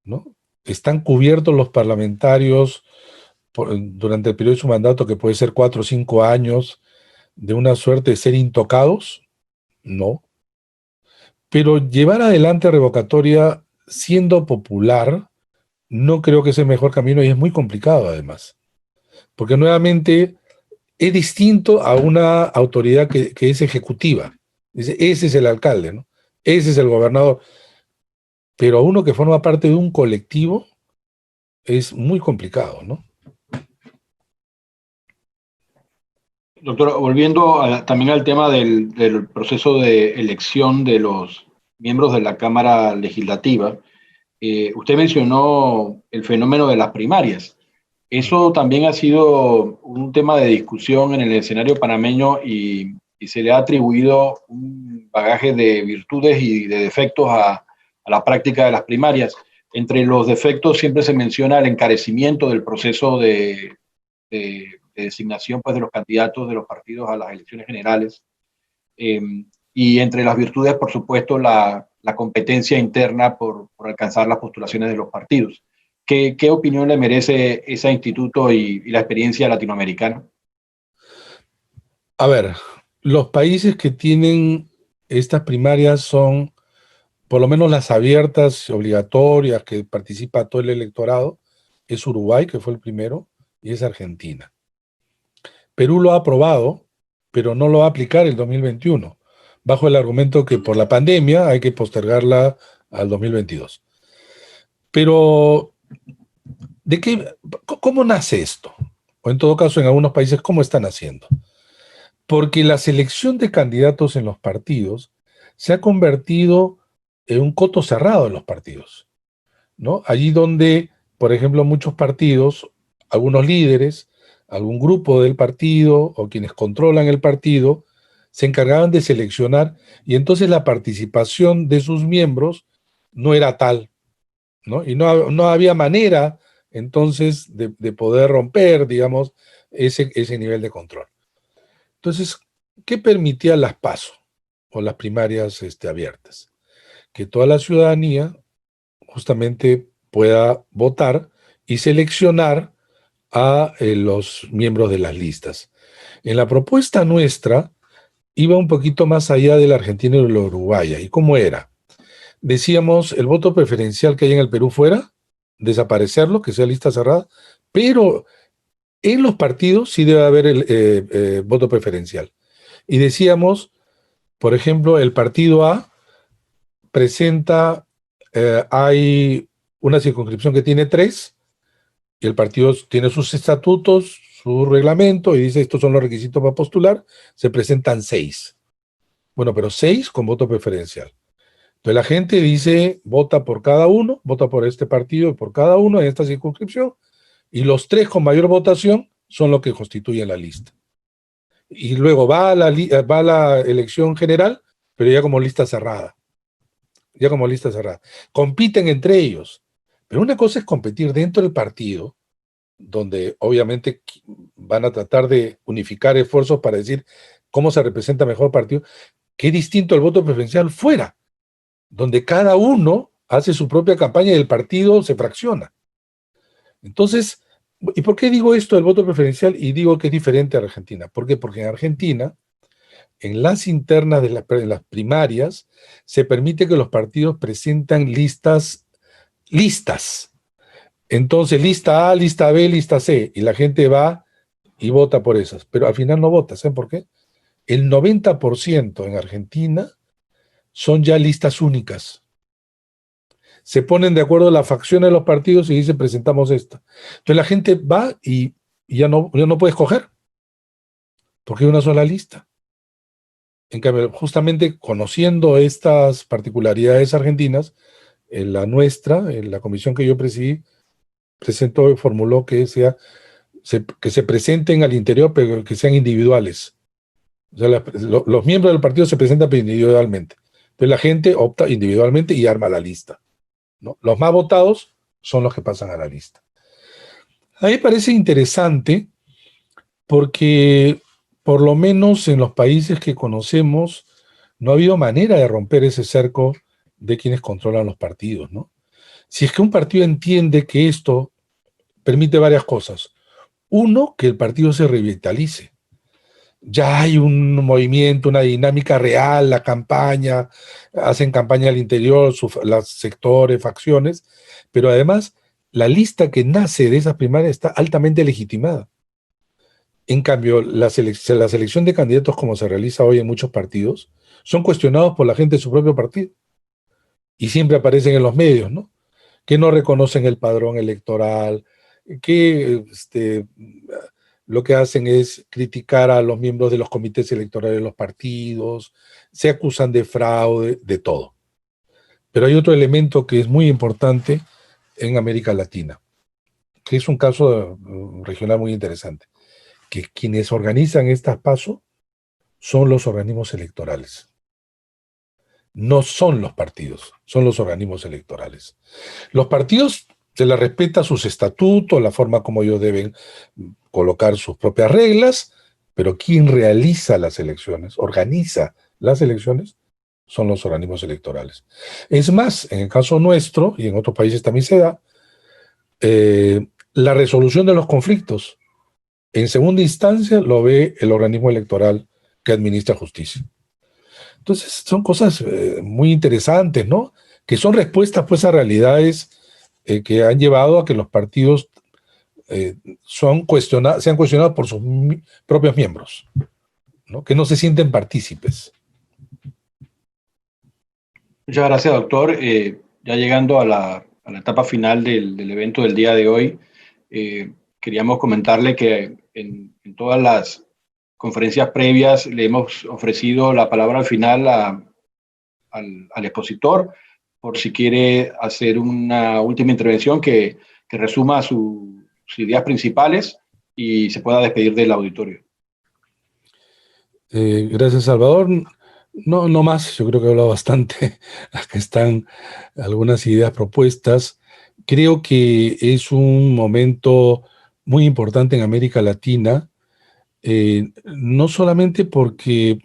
¿no? Están cubiertos los parlamentarios durante el periodo de su mandato, que puede ser 4 o 5 años, de una suerte de ser intocados, no. Pero llevar adelante revocatoria siendo popular, no creo que sea el mejor camino y es muy complicado además. porque nuevamente es distinto a una autoridad que es ejecutiva. Dice, ese es el alcalde, ¿no? Ese es el gobernador. Pero a uno que forma parte de un colectivo es muy complicado, ¿no? Doctor, volviendo también al tema del proceso de elección de los miembros de la Cámara Legislativa, usted mencionó el fenómeno de las primarias. Eso también ha sido un tema de discusión en el escenario panameño y se le ha atribuido un bagaje de virtudes y de defectos a la práctica de las primarias. Entre los defectos siempre se menciona el encarecimiento del proceso de designación, pues, de los candidatos de los partidos a las elecciones generales. Eh, y entre las virtudes, por supuesto, la competencia interna por alcanzar las postulaciones de los partidos. ¿Qué opinión le merece ese instituto y la experiencia latinoamericana? A ver, los países que tienen estas primarias son, por lo menos las abiertas, obligatorias, que participa todo el electorado, es Uruguay, que fue el primero, y es Argentina. Perú lo ha aprobado, pero no lo va a aplicar el 2021, bajo el argumento que por la pandemia hay que postergarla al 2022. Pero, ¿cómo nace esto? O en todo caso, en algunos países, ¿cómo están haciendo? Porque la selección de candidatos en los partidos se ha convertido en un coto cerrado en los partidos, ¿no? Allí donde, por ejemplo, muchos partidos, algunos líderes, algún grupo del partido o quienes controlan el partido, se encargaban de seleccionar y entonces la participación de sus miembros no era tal, ¿no? Y no había manera entonces de poder romper, digamos, ese nivel de control. Entonces, ¿qué permitía las PASO o las primarias abiertas? Que toda la ciudadanía justamente pueda votar y seleccionar a los miembros de las listas. En la propuesta nuestra iba un poquito más allá de la Argentina y de la Uruguaya. ¿Y cómo era? Decíamos, el voto preferencial que hay en el Perú fuera, desaparecerlo, que sea lista cerrada, pero en los partidos sí debe haber el voto preferencial. Y decíamos, por ejemplo, el partido A presenta, hay una circunscripción que tiene 3, y el partido tiene sus estatutos, su reglamento, y dice, estos son los requisitos para postular, se presentan 6. Bueno, pero 6 con voto preferencial. Entonces la gente dice, vota por cada uno, vota por este partido y por cada uno en esta circunscripción, y los 3 con mayor votación son los que constituyen la lista. Y luego va a la elección general, pero ya como lista cerrada. Ya como lista cerrada. Compiten entre ellos. Pero una cosa es competir dentro del partido, donde obviamente van a tratar de unificar esfuerzos para decir cómo se representa mejor el partido, que es distinto al voto preferencial fuera, donde cada uno hace su propia campaña y el partido se fracciona. Entonces, ¿y por qué digo esto del voto preferencial y digo que es diferente a Argentina? ¿Por qué? Porque en Argentina, en las internas de las primarias, se permite que los partidos presentan listas. Entonces, lista A, lista B, lista C, y la gente va y vota por esas, pero al final no vota. ¿Saben por qué? El 90% en Argentina son ya listas únicas. Se ponen de acuerdo las facciones de los partidos y dicen, presentamos esta. Entonces la gente va y ya no puede escoger, porque hay una sola lista. En cambio, justamente conociendo estas particularidades argentinas, en la nuestra, en la comisión que yo presidí, presentó y formuló que se presenten al interior, pero que sean individuales. O sea, los miembros del partido se presentan individualmente. Entonces la gente opta individualmente y arma la lista, ¿no? Los más votados son los que pasan a la lista. A mí me parece interesante porque, por lo menos en los países que conocemos, no ha habido manera de romper ese cerco de quienes controlan los partidos, ¿no? Si es que un partido entiende que esto permite varias cosas. Uno, que el partido se revitalice. Ya hay un movimiento, una dinámica real, la campaña, hacen campaña al interior, los sectores, facciones, pero además la lista que nace de esas primarias está altamente legitimada. En cambio, la selección de candidatos como se realiza hoy en muchos partidos son cuestionados por la gente de su propio partido y siempre aparecen en los medios, ¿no? Que no reconocen el padrón electoral, que lo que hacen es criticar a los miembros de los comités electorales de los partidos, se acusan de fraude, de todo. Pero hay otro elemento que es muy importante en América Latina, que es un caso regional muy interesante, que quienes organizan estas pasos son los organismos electorales. No son los partidos, son los organismos electorales. Los partidos se les respeta sus estatutos, la forma como ellos deben colocar sus propias reglas, pero quien realiza las elecciones, organiza las elecciones, son los organismos electorales. Es más, en el caso nuestro, y en otros países también se da, la resolución de los conflictos, en segunda instancia, lo ve el organismo electoral que administra justicia. Entonces, son cosas muy interesantes, ¿no? Que son respuestas, pues, a realidades que han llevado a que los partidos sean cuestionados por sus propios miembros, ¿no? Que no se sienten partícipes. Muchas gracias, doctor. Ya llegando a la etapa final del evento del día de hoy, queríamos comentarle que en todas las conferencias previas le hemos ofrecido la palabra al final al expositor, por si quiere hacer una última intervención que resuma sus ideas principales y se pueda despedir del auditorio. Gracias, Salvador. No más, yo creo que he hablado bastante. Acá están algunas ideas propuestas. Creo que es un momento muy importante en América Latina, no solamente porque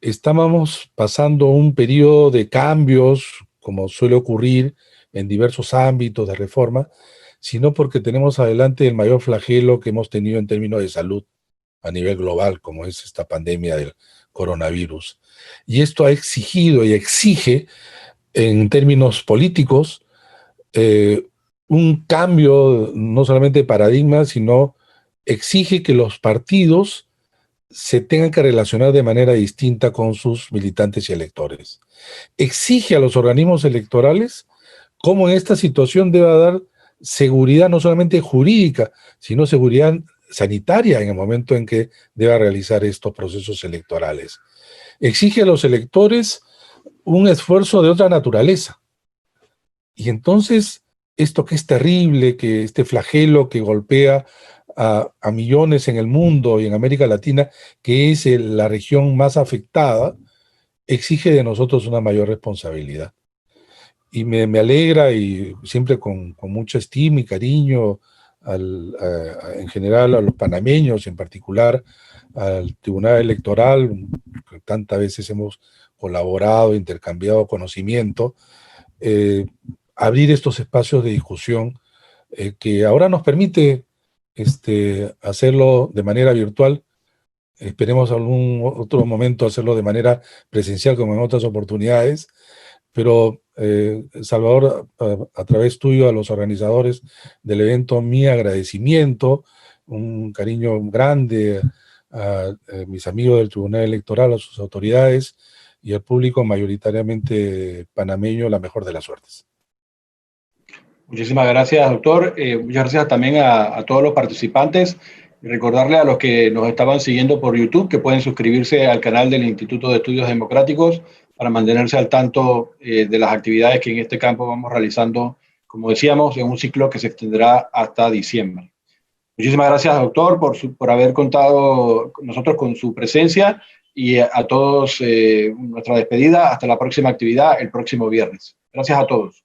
estábamos pasando un periodo de cambios, como suele ocurrir en diversos ámbitos de reforma, sino porque tenemos adelante el mayor flagelo que hemos tenido en términos de salud a nivel global, como es esta pandemia del coronavirus. Y esto ha exigido y exige, en términos políticos, un cambio no solamente de paradigma, sino exige que los partidos se tengan que relacionar de manera distinta con sus militantes y electores. Exige a los organismos electorales cómo en esta situación deba dar seguridad no solamente jurídica, sino seguridad sanitaria en el momento en que deba realizar estos procesos electorales. Exige a los electores un esfuerzo de otra naturaleza. Y entonces, esto que es terrible, que este flagelo que golpea a millones en el mundo y en América Latina, que es la región más afectada, exige de nosotros una mayor responsabilidad. Y me alegra, y siempre con mucha estima y cariño, en general a los panameños, en particular al Tribunal Electoral, que tantas veces hemos colaborado, intercambiado conocimiento, abrir estos espacios de discusión que ahora nos permite hacerlo de manera virtual. Esperemos algún otro momento hacerlo de manera presencial como en otras oportunidades, pero Salvador, a través tuyo, a los organizadores del evento, mi agradecimiento, un cariño grande a mis amigos del Tribunal Electoral, a sus autoridades y al público mayoritariamente panameño, la mejor de las suertes. Muchísimas gracias, doctor. Muchas gracias también a todos los participantes. Y recordarle a los que nos estaban siguiendo por YouTube que pueden suscribirse al canal del Instituto de Estudios Democráticos para mantenerse al tanto de las actividades que en este campo vamos realizando, como decíamos, en un ciclo que se extenderá hasta diciembre. Muchísimas gracias, doctor, por haber contado con nosotros con su presencia, y a todos nuestra despedida. Hasta la próxima actividad el próximo viernes. Gracias a todos.